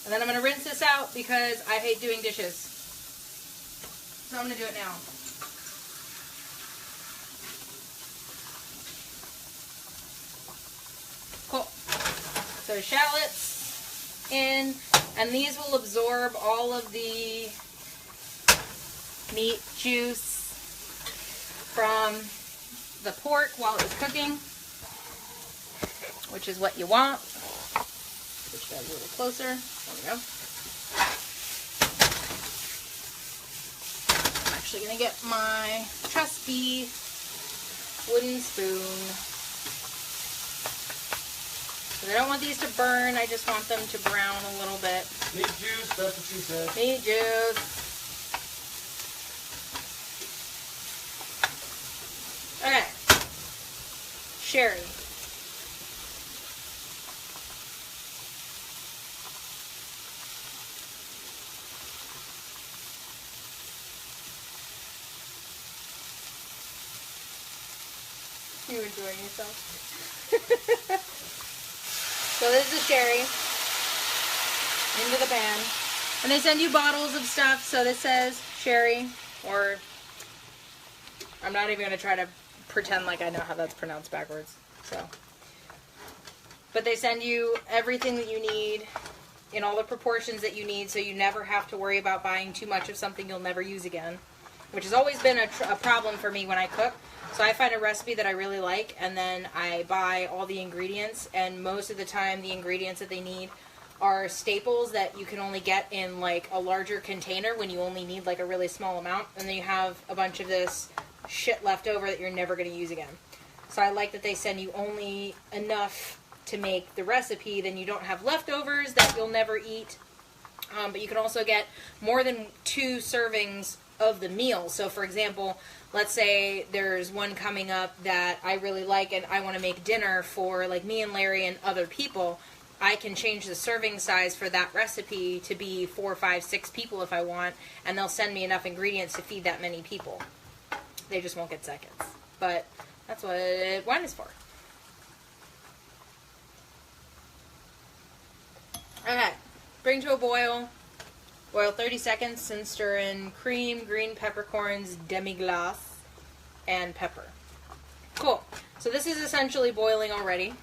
Speaker 1: And then I'm going to rinse this out because I hate doing dishes. So I'm going to do it now. Cool. So shallots in, and these will absorb all of the meat juice from the pork while it was cooking, which is what you want. Push that a little closer. There we go. I'm actually going to get my trusty wooden spoon. I don't want these to burn, I just want them to brown a little bit.
Speaker 2: Meat juice, that's what she said.
Speaker 1: Meat juice. Okay, sherry. You enjoying yourself? So this is the sherry into the pan. And they send you bottles of stuff, so this says sherry, or I'm not even going to try to pretend like I know how that's pronounced backwards. So, but they send you everything that you need in all the proportions that you need, so you never have to worry about buying too much of something you'll never use again, which has always been a problem for me when I cook. So I find a recipe that I really like, and then I buy all the ingredients, and most of the time the ingredients that they need are staples that you can only get in like a larger container when you only need like a really small amount, and then you have a bunch of this shit left over that you're never going to use again. So I like that they send you only enough to make the recipe, then you don't have leftovers that you'll never eat. But you can also get more than 2 servings of the meal. So for example, let's say there's one coming up that I really like and I want to make dinner for like me and Larry and other people. I can change the serving size for that recipe to be 4, 5, 6 people if I want, and they'll send me enough ingredients to feed that many people. They just won't get seconds. But that's what wine is for. Okay, bring to a boil. Boil 30 seconds and stir in cream, green peppercorns, demi-glace, and pepper. Cool. So this is essentially boiling already.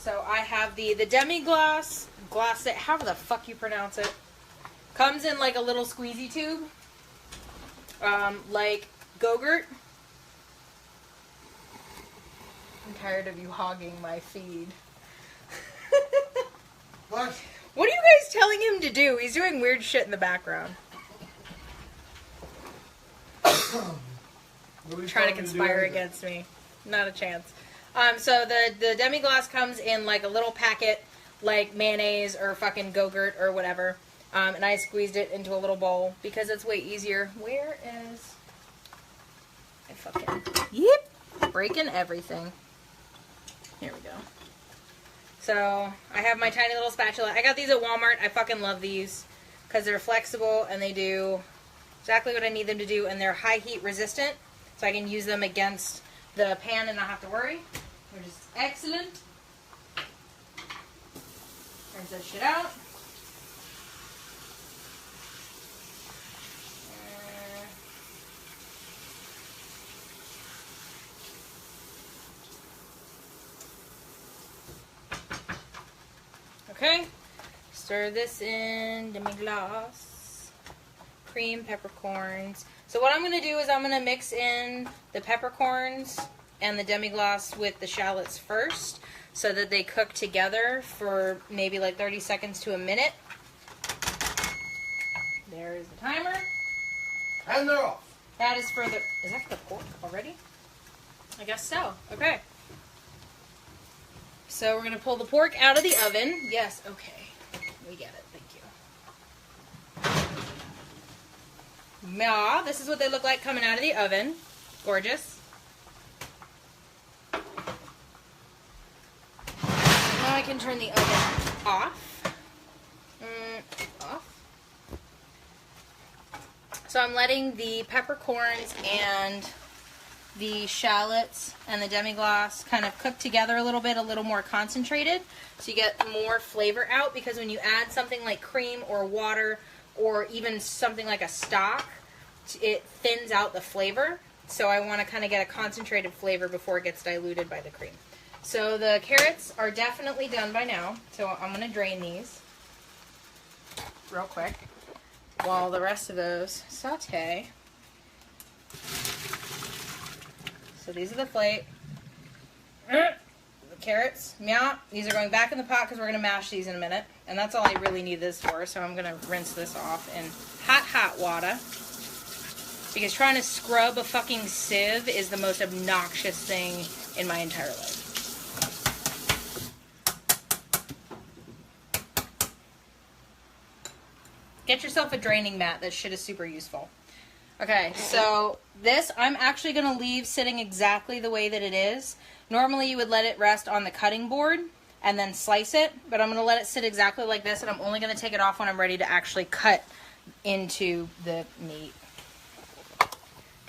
Speaker 1: So I have the demi-glace, however the fuck you pronounce it, comes in like a little squeezy tube, like Go-Gurt. I'm tired of you hogging my feed.
Speaker 2: What?
Speaker 1: What are you guys telling him to do? He's doing weird shit in the background. Trying to conspire against me. Not a chance. So the demi-glace comes in like a little packet, like mayonnaise or fucking Go-Gurt or whatever. And I squeezed it into a little bowl because it's way easier. Where is... I fucking... Yep! Breaking everything. Here we go. So, I have my tiny little spatula. I got these at Walmart. I fucking love these because they're flexible and they do exactly what I need them to do, and they're high heat resistant, so I can use them against the pan and not have to worry, which is excellent. Rinse that shit out. Okay, stir this in, demi-glace, cream, peppercorns. So what I'm going to do is I'm going to mix in the peppercorns and the demi-glace with the shallots first so that they cook together for maybe like 30 seconds to a minute. There is the timer.
Speaker 2: And they're off.
Speaker 1: That is for the, is that for the pork already? I guess so. Okay. So we're going to pull the pork out of the oven. Yes, okay. We get it. Thank you. Yeah, this is what they look like coming out of the oven. Gorgeous. Now I can turn the oven off. Off. So I'm letting the peppercorns and the shallots and the demi-glace kind of cook together a little bit, a little more concentrated, so you get more flavor out, because when you add something like cream or water or even something like a stock, it thins out the flavor. So I want to kind of get a concentrated flavor before it gets diluted by the cream. So the carrots are definitely done by now, so I'm going to drain these real quick while the rest of those saute. So these are the plate. The carrots, meow. These are going back in the pot because we're going to mash these in a minute. And that's all I really need this for, so I'm going to rinse this off in hot water. Because trying to scrub a fucking sieve is the most obnoxious thing in my entire life. Get yourself a draining mat. That shit is super useful. Okay, so this I'm actually going to leave sitting exactly the way that it is. Normally you would let it rest on the cutting board and then slice it, but I'm going to let it sit exactly like this, and I'm only going to take it off when I'm ready to actually cut into the meat.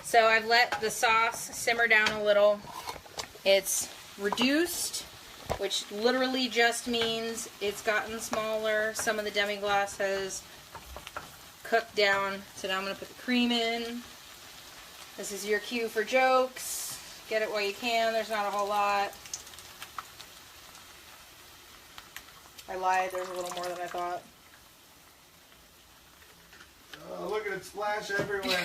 Speaker 1: So I've let the sauce simmer down a little. It's reduced, which literally just means it's gotten smaller. Some of the demi-glace has cooked down. So now I'm going to put the cream in. This is your cue for jokes. Get it while you can. There's not a whole lot. I lied. There's a little more than I thought.
Speaker 2: Oh, look at it splash everywhere.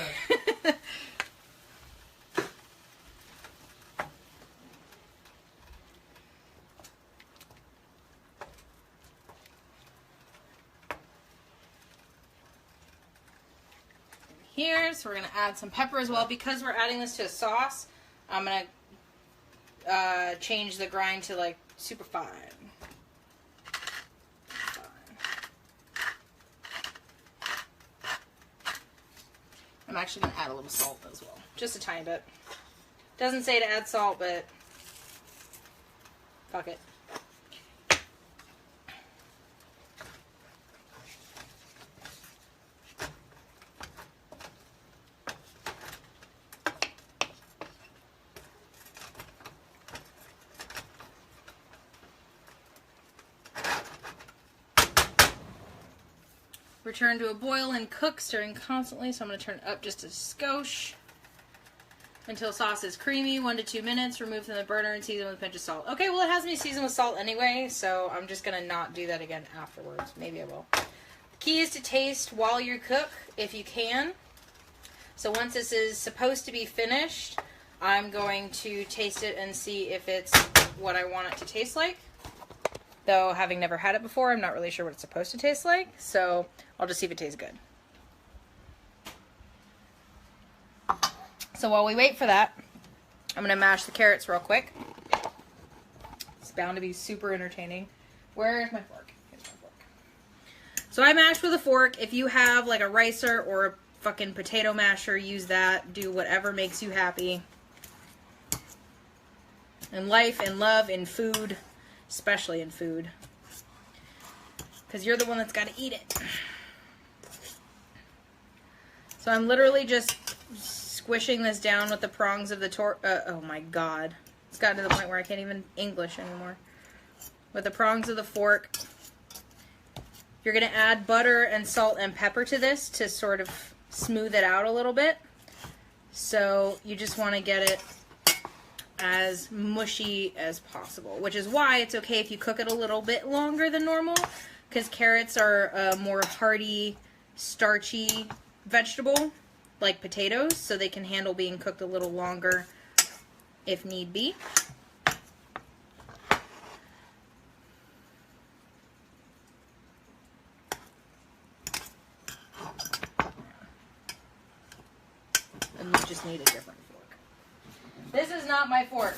Speaker 1: Here, so we're going to add some pepper as well. Because we're adding this to a sauce, I'm going to change the grind to like super fine. I'm actually going to add a little salt as well. Just a tiny bit. Doesn't say to add salt, but fuck it. Return to a boil and cook, stirring constantly. So I'm going to turn it up just a skosh until sauce is creamy. 1 to 2 minutes. Remove from the burner and season with a pinch of salt. Okay, well it has me seasoned with salt anyway, so I'm just going to not do that again afterwards. Maybe I will. The key is to taste while you cook, if you can. So once this is supposed to be finished, I'm going to taste it and see if it's what I want it to taste like. Though, having never had it before, I'm not really sure what it's supposed to taste like. So, I'll just see if it tastes good. So, while we wait for that, I'm going to mash the carrots real quick. It's bound to be super entertaining. Where's my fork? Here's my fork. So, I mash with a fork. If you have like a ricer or a fucking potato masher, use that. Do whatever makes you happy. In life, in love, in food. Especially in food, because you're the one that's got to eat it. So I'm literally just squishing this down with the prongs of the oh my god, it's gotten to the point where I can't even English anymore. With the prongs of the fork. You're going to add butter and salt and pepper to this to sort of smooth it out a little bit. So you just want to get it as mushy as possible, which is why it's okay if you cook it a little bit longer than normal, because carrots are a more hearty, starchy vegetable like potatoes, so they can handle being cooked a little longer if need be. And you just need a different fork. This is not my fork.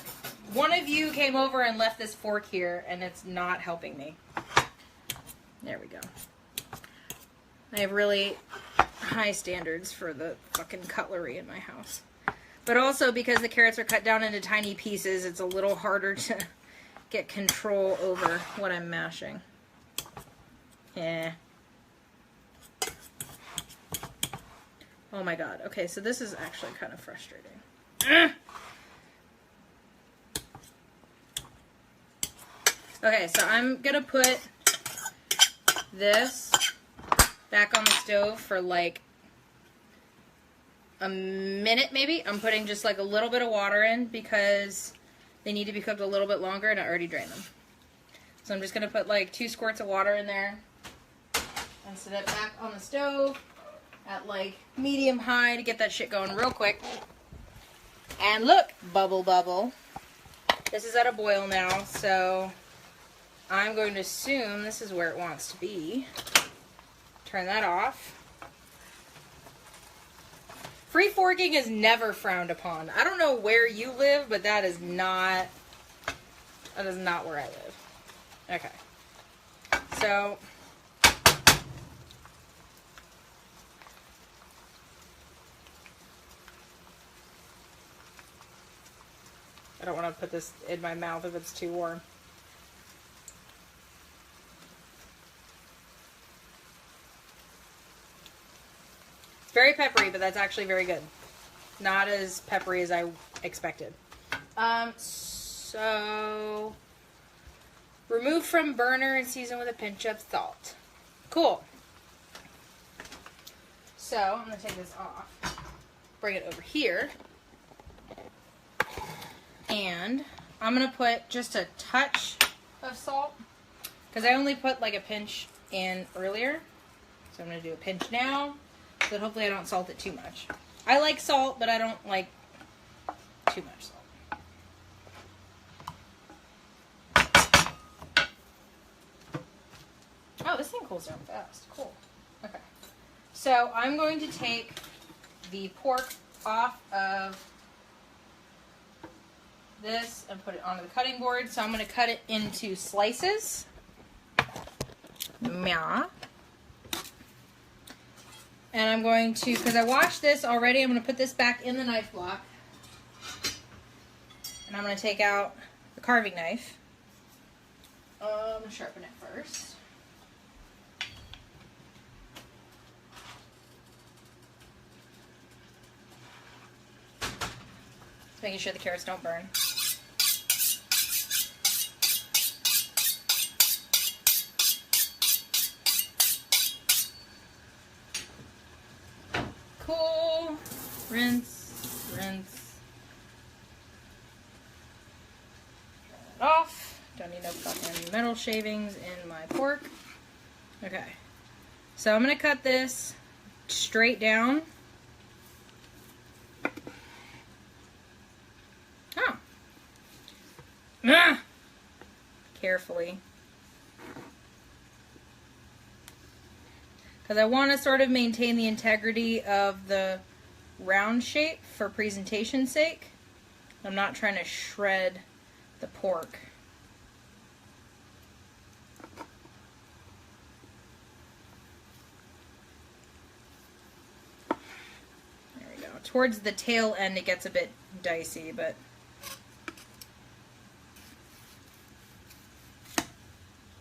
Speaker 1: One of you came over and left this fork here, and it's not helping me. There we go. I have really high standards for the fucking cutlery in my house. But also, because the carrots are cut down into tiny pieces, it's a little harder to get control over what I'm mashing. Yeah. Oh my god. Okay, so this is actually kind of frustrating. Okay, so I'm going to put this back on the stove for like a minute maybe. I'm putting just like a little bit of water in because they need to be cooked a little bit longer, and I already drained them. So I'm just going to put like 2 squirts of water in there and set it back on the stove at like medium high to get that shit going real quick. And look, bubble bubble. This is at a boil now, so I'm going to assume this is where it wants to be. Turn that off. Free forking is never frowned upon. I don't know where you live, but that is not where I live. Okay. So I don't want to put this in my mouth if it's too warm. It's very peppery, but that's actually very good. Not as peppery as I expected. So remove from burner and season with a pinch of salt. Cool. So I'm going to take this off, bring it over here, and I'm going to put just a touch of salt because I only put like a pinch in earlier. So I'm going to do a pinch now so that hopefully I don't salt it too much. I like salt, but I don't like too much salt. Oh, this thing cools down fast. Cool. Okay. So I'm going to take the pork off of this and put it onto the cutting board. So I'm going to cut it into slices. Yeah. And I'm going to, because I washed this already, I'm going to put this back in the knife block. And I'm going to take out the carving knife. I'm going to sharpen it first. Making sure the carrots don't burn. Cool. Rinse, rinse. Turn it off. Don't need no fucking metal shavings in my pork. Okay. So I'm going to cut this straight down. Oh. Ah! Carefully. Because I want to sort of maintain the integrity of the round shape for presentation's sake. I'm not trying to shred the pork. There we go. Towards the tail end it gets a bit dicey, but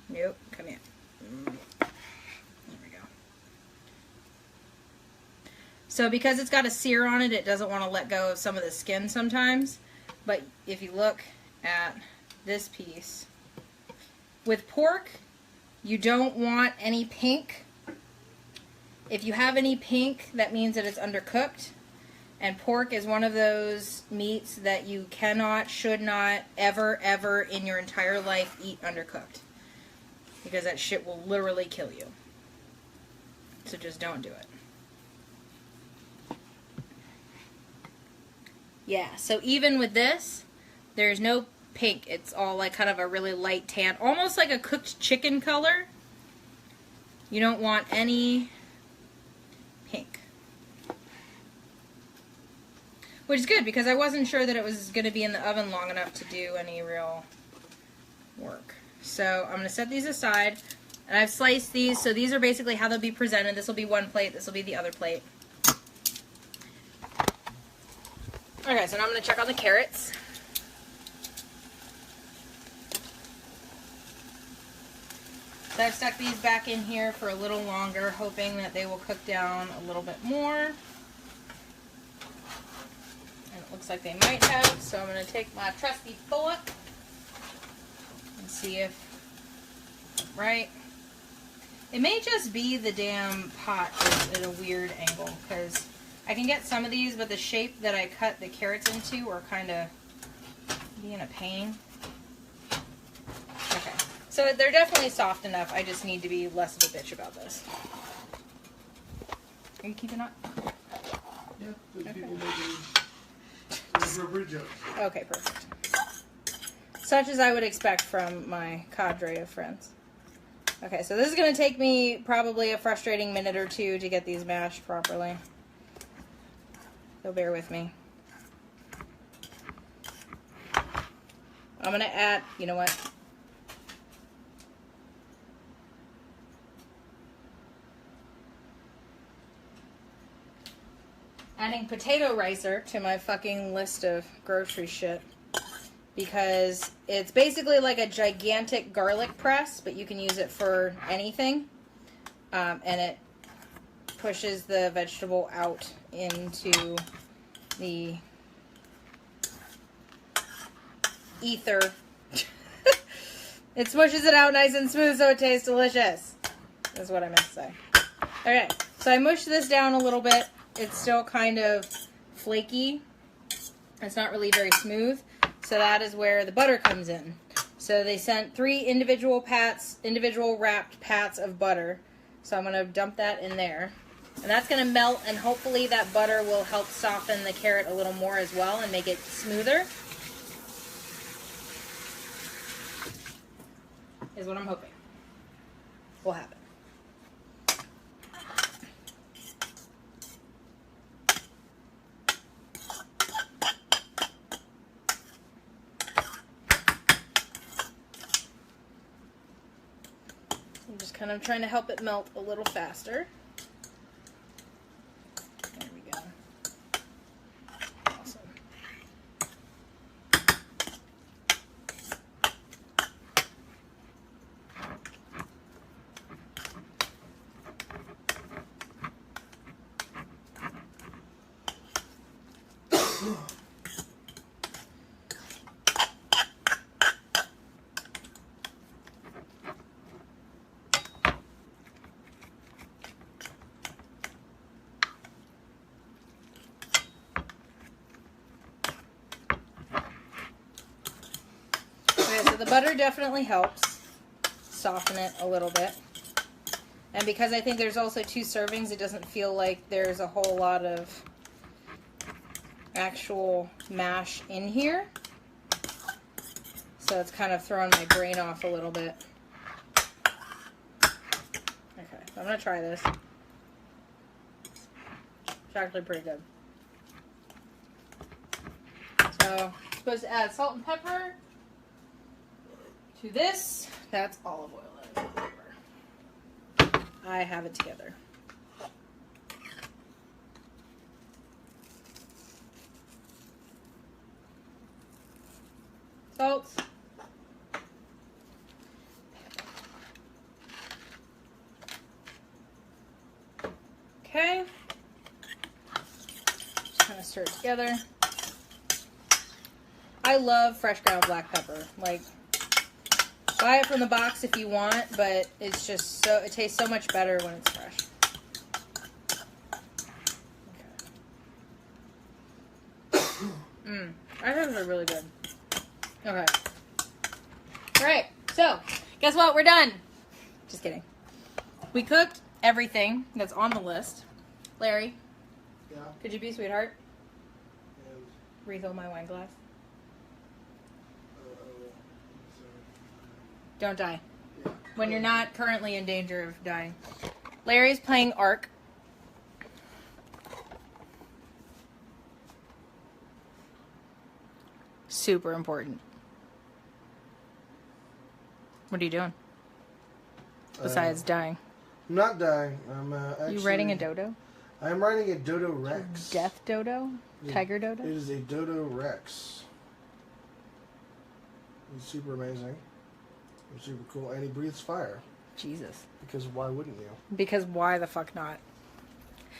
Speaker 1: nope, come here. So because it's got a sear on it, it doesn't want to let go of some of the skin sometimes. But if you look at this piece, with pork, you don't want any pink. If you have any pink, that means that it's undercooked. And pork is one of those meats that you cannot, should not, ever, ever in your entire life eat undercooked. Because that shit will literally kill you. So just don't do it. Yeah, so even with this, there's no pink. It's all like kind of a really light tan, almost like a cooked chicken color. You don't want any pink. Which is good because I wasn't sure that it was going to be in the oven long enough to do any real work. So I'm going to set these aside. And I've sliced these, so these are basically how they'll be presented. This will be one plate, this will be the other plate. Okay, so now I'm going to check on the carrots. So I've stuck these back in here for a little longer, hoping that they will cook down a little bit more. And it looks like they might have, so I'm going to take my trusty fork and see if, right? It may just be the damn pot is at a weird angle, because I can get some of these, but the shape that I cut the carrots into are kind of being a pain. Okay, so they're definitely soft enough. I just need to be less of a bitch about this. Are you keeping up?
Speaker 2: Yeah, there's people making rubber jokes.
Speaker 1: Okay, perfect. Such as I would expect from my cadre of friends. Okay, so this is going to take me probably a frustrating minute or two to get these mashed properly. So bear with me. I'm going to add, you know what? Adding potato ricer to my fucking list of grocery shit because it's basically like a gigantic garlic press, but you can use it for anything. And it pushes the vegetable out into the ether. It smushes it out nice and smooth so it tastes delicious. That's what I meant to say. Okay, so I mushed this down a little bit. It's still kind of flaky. It's not really very smooth. So that is where the butter comes in. So they sent 3 individual wrapped pats of butter. So I'm going to dump that in there. And that's going to melt, and hopefully that butter will help soften the carrot a little more as well and make it smoother. Is what I'm hoping will happen. I'm just kind of trying to help it melt a little faster. There we go. Awesome. So the butter definitely helps soften it a little bit. And because I think there's also 2 servings, it doesn't feel like there's a whole lot of actual mash in here. So it's kind of throwing my brain off a little bit. Okay, so I'm going to try this. It's actually pretty good. So, I'm supposed to add salt and pepper to this. That's olive oil. That is pepper. I have it together. Salt. Okay. Just kind of stir it together. I love fresh ground black pepper. Like, buy it from the box if you want, but it's just so, it tastes so much better when it's fresh. Okay. I think they're really good. Okay. Alright, so, guess what? We're done. Just kidding. We cooked everything that's on the list. Larry?
Speaker 2: Yeah?
Speaker 1: Could you be a sweetheart?
Speaker 2: And,
Speaker 1: Refill my wine glass.
Speaker 2: sorry.
Speaker 1: Don't die.
Speaker 2: Yeah.
Speaker 1: When you're not currently in danger of dying. Larry's playing Ark. Super important. What are you doing? Besides dying.
Speaker 2: I'm not dying. I'm actually...
Speaker 1: You riding a dodo?
Speaker 2: I'm riding a Dodo Rex.
Speaker 1: Death dodo? Tiger dodo?
Speaker 2: It is a Dodo Rex. He's super amazing. He's super cool. And he breathes fire.
Speaker 1: Jesus.
Speaker 2: Because why wouldn't you?
Speaker 1: Because why the fuck not?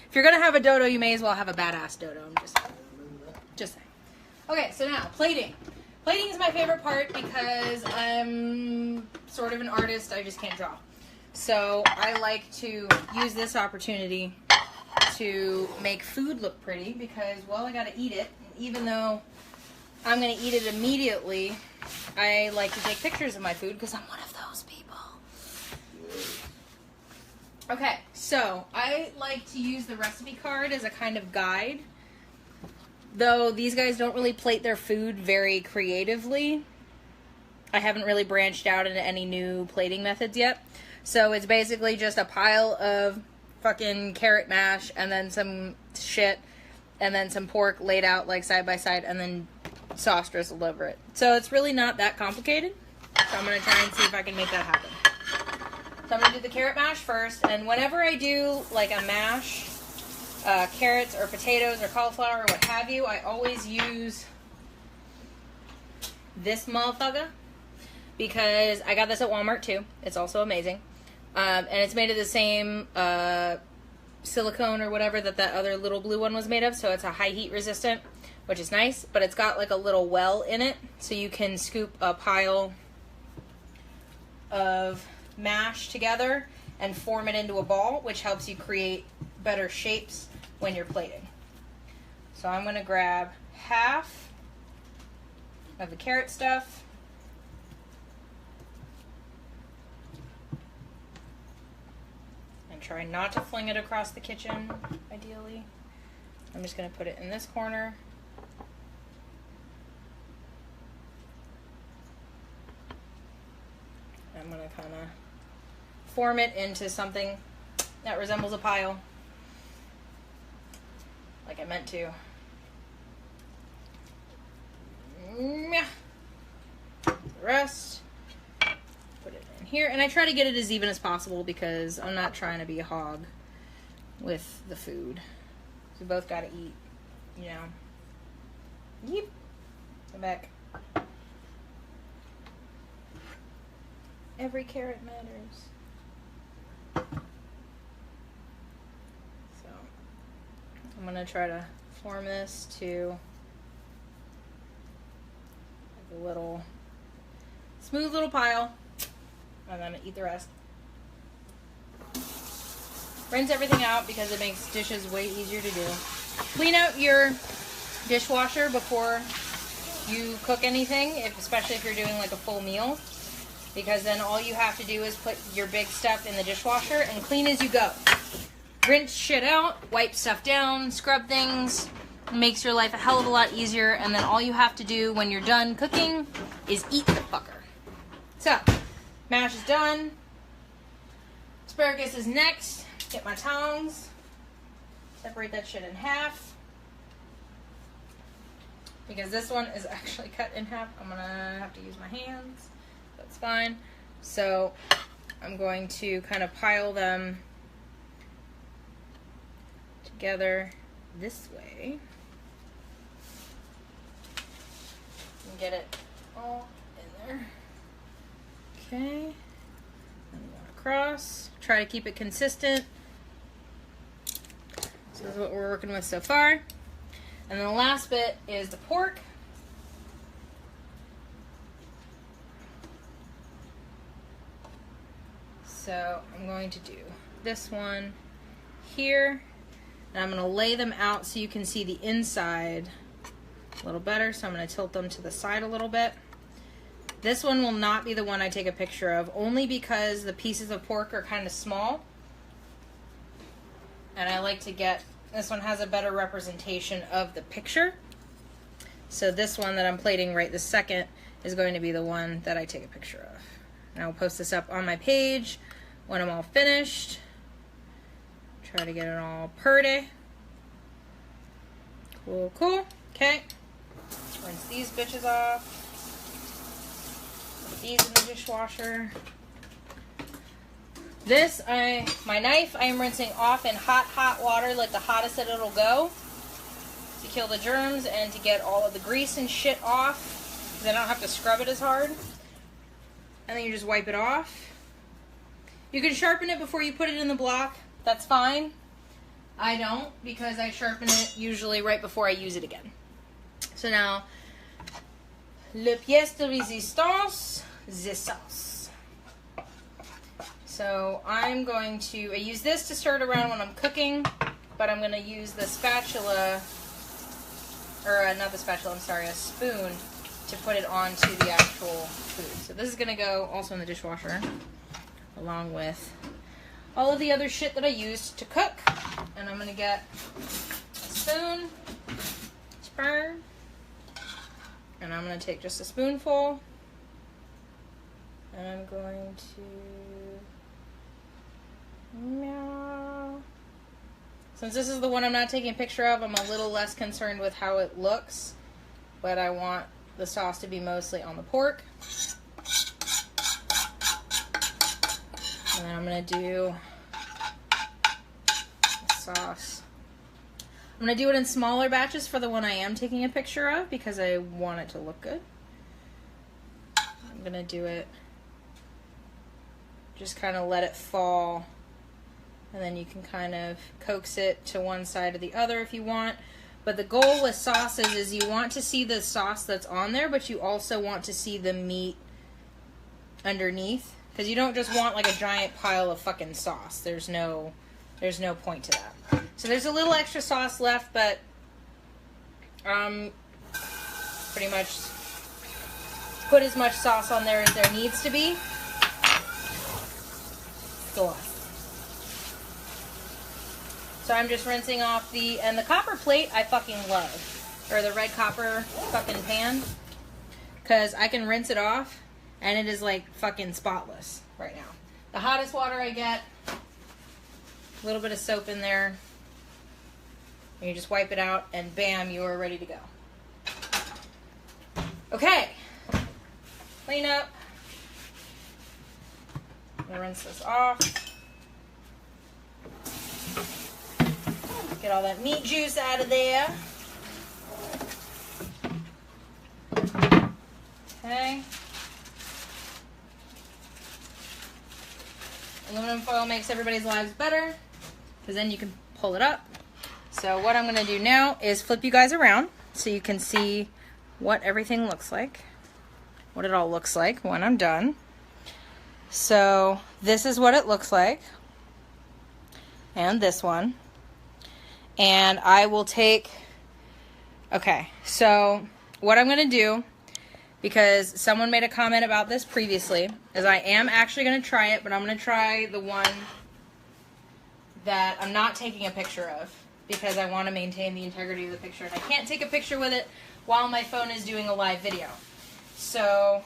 Speaker 1: If you're gonna have a dodo, you may as well have a badass dodo. I'm just saying. Just saying. Okay, so now, plating. Plating is my favorite part because I'm sort of an artist. I just can't draw. So I like to use this opportunity to make food look pretty because, well, I gotta eat it. Even though I'm gonna eat it immediately, I like to take pictures of my food because I'm one of those people. Okay, so I like to use the recipe card as a kind of guide. Though these guys don't really plate their food very creatively. I haven't really branched out into any new plating methods yet. So it's basically just a pile of fucking carrot mash and then some shit and then some pork laid out like side by side and then sauce drizzled over it. So it's really not that complicated. So I'm going to try and see if I can make that happen. So I'm going to do the carrot mash first. And whenever I do like a mash, carrots or potatoes or cauliflower or what have you, I always use this motherfucker because I got this at Walmart too. It's also amazing. And it's made of the same silicone or whatever that other little blue one was made of. So it's a high heat resistant, which is nice. But it's got like a little well in it. So you can scoop a pile of mash together and form it into a ball, which helps you create better shapes when you're plating. So I'm going to grab half of the carrot stuff. And try not to fling it across the kitchen, ideally. I'm just going to put it in this corner. I'm going to kind of form it into something that resembles a pile, like I meant to. The rest, put it in here, and I try to get it as even as possible because I'm not trying to be a hog with the food. We both got to eat, you know. Yeep. Come back. Every carrot matters. So I'm going to try to form this to like a little smooth little pile, and then eat the rest. Rinse everything out because it makes dishes way easier to do. Clean out your dishwasher before you cook anything, especially if you're doing like a full meal, because then all you have to do is put your big stuff in the dishwasher and clean as you go. Rinse shit out, wipe stuff down, scrub things. It makes your life a hell of a lot easier, and then all you have to do when you're done cooking is eat the fucker. So, mash is done. Asparagus is next. Get my tongs. Separate that shit in half. Because this one is actually cut in half, I'm gonna have to use my hands. That's fine. So, I'm going to kind of pile them together this way. And get it all in there. Okay. And going across. Try to keep it consistent. So this is what we're working with so far. And then the last bit is the pork. So I'm going to do this one here. And I'm going to lay them out so you can see the inside a little better. So I'm going to tilt them to the side a little bit. This one will not be the one I take a picture of, only because the pieces of pork are kind of small. And I like to get, this one has a better representation of the picture. So this one that I'm plating right this second is going to be the one that I take a picture of. And I'll post this up on my page when I'm all finished. Try to get it all purty. Cool, cool. Okay. Rinse these bitches off. Put these in the dishwasher. This, my knife, I am rinsing off in hot water, like the hottest that it'll go, to kill the germs and to get all of the grease and shit off, because I don't have to scrub it as hard. And then you just wipe it off. You can sharpen it before you put it in the block. That's fine. I don't, because I sharpen it usually right before I use it again. So now, le pièce de résistance, the sauce. So I'm going to, I use this to stir it around when I'm cooking, but I'm going to use the spatula, or not the spatula, I'm sorry, a spoon, to put it onto the actual food. So this is going to go also in the dishwasher, along with all of the other shit that I used to cook. And I'm going to get a spoon, and I'm going to take just a spoonful, and I'm going to, since this is the one I'm not taking a picture of, I'm a little less concerned with how it looks, but I want the sauce to be mostly on the pork. And then I'm going to do the sauce. I'm going to do it in smaller batches for the one I am taking a picture of, because I want it to look good. gonna do it. Just kind of let it fall. And then you can kind of coax it to one side or the other if you want. But the goal with sauces is you want to see the sauce that's on there, but you also want to see the meat underneath. Because you don't just want like a giant pile of fucking sauce. There's no point to that. So there's a little extra sauce left, but pretty much put as much sauce on there as there needs to be. Go on. So I'm just rinsing off the copper plate I fucking love. Or the red copper fucking pan. Because I can rinse it off and it is like fucking spotless right now. The hottest water I get, a little bit of soap in there. And you just wipe it out and bam, you are ready to go. Okay. Clean up. I'm gonna rinse this off. Get all that meat juice out of there. Okay. Aluminum foil makes everybody's lives better because then you can pull it up. So what I'm going to do now is flip you guys around so you can see what everything looks like. What it all looks like when I'm done. So this is what it looks like. And this one. And I will take, okay, so what I'm going to do, because someone made a comment about this previously, is I am actually going to try it, but I'm going to try the one that I'm not taking a picture of, because I want to maintain the integrity of the picture. And I can't take a picture with it while my phone is doing a live video. So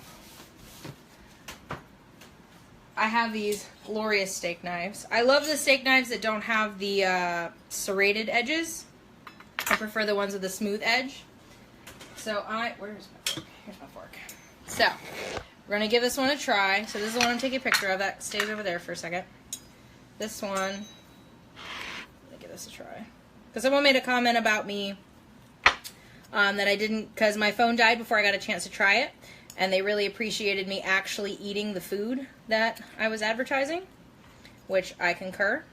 Speaker 1: I have these glorious steak knives. I love the steak knives that don't have the serrated edges. I prefer the ones with the smooth edge. So where's my fork? Here's my fork. So we're gonna give this one a try. So this is the one I'm taking a picture of. That stays over there for a second. This one, I'm gonna give this a try. Because someone made a comment about me that I didn't, because my phone died before I got a chance to try it. And they really appreciated me actually eating the food that I was advertising, which I concur.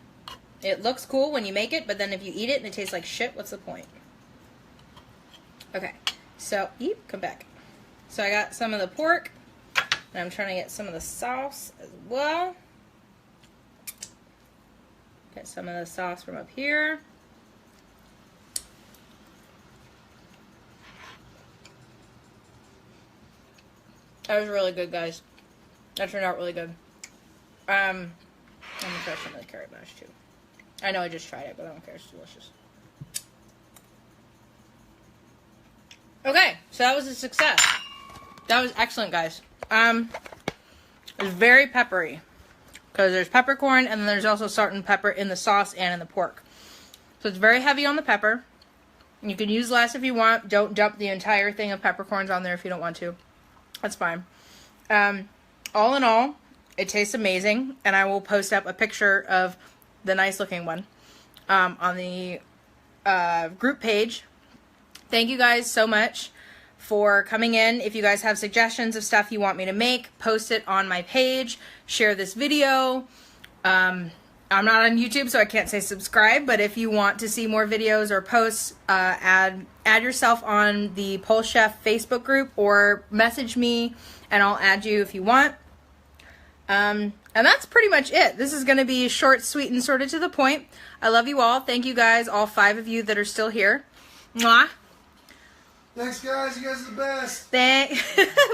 Speaker 1: It looks cool when you make it, but then if you eat it and it tastes like shit, what's the point? Okay, so, come back. So I got some of the pork, and I'm trying to get some of the sauce as well. Get some of the sauce from up here. That was really good, guys. That turned out really good. I'm gonna try some of the carrot mash too. I know I just tried it, but I don't care. It's delicious. Okay, so that was a success. That was excellent, guys. It was very peppery because there's peppercorn and then there's also salt and pepper in the sauce and in the pork. So it's very heavy on the pepper. You can use less if you want. Don't dump the entire thing of peppercorns on there if you don't want to. That's fine. All in all, it tastes amazing, and I will post up a picture of the nice looking one on the group page. Thank you guys so much for coming in. If you guys have suggestions of stuff you want me to make, post it on my page. Share this video. I'm not on YouTube, so I can't say subscribe, but if you want to see more videos or posts, add yourself on the PoleChef Facebook group or message me and I'll add you if you want. And that's pretty much it. This is going to be short, sweet, and sort of to the point. I love you all. Thank you guys, all 5 of you that are still here. Mwah.
Speaker 2: Thanks, guys. You guys are the best.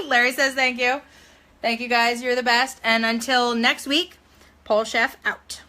Speaker 1: Larry says thank you. Thank you, guys. You're the best. And until next week, PoleChef out.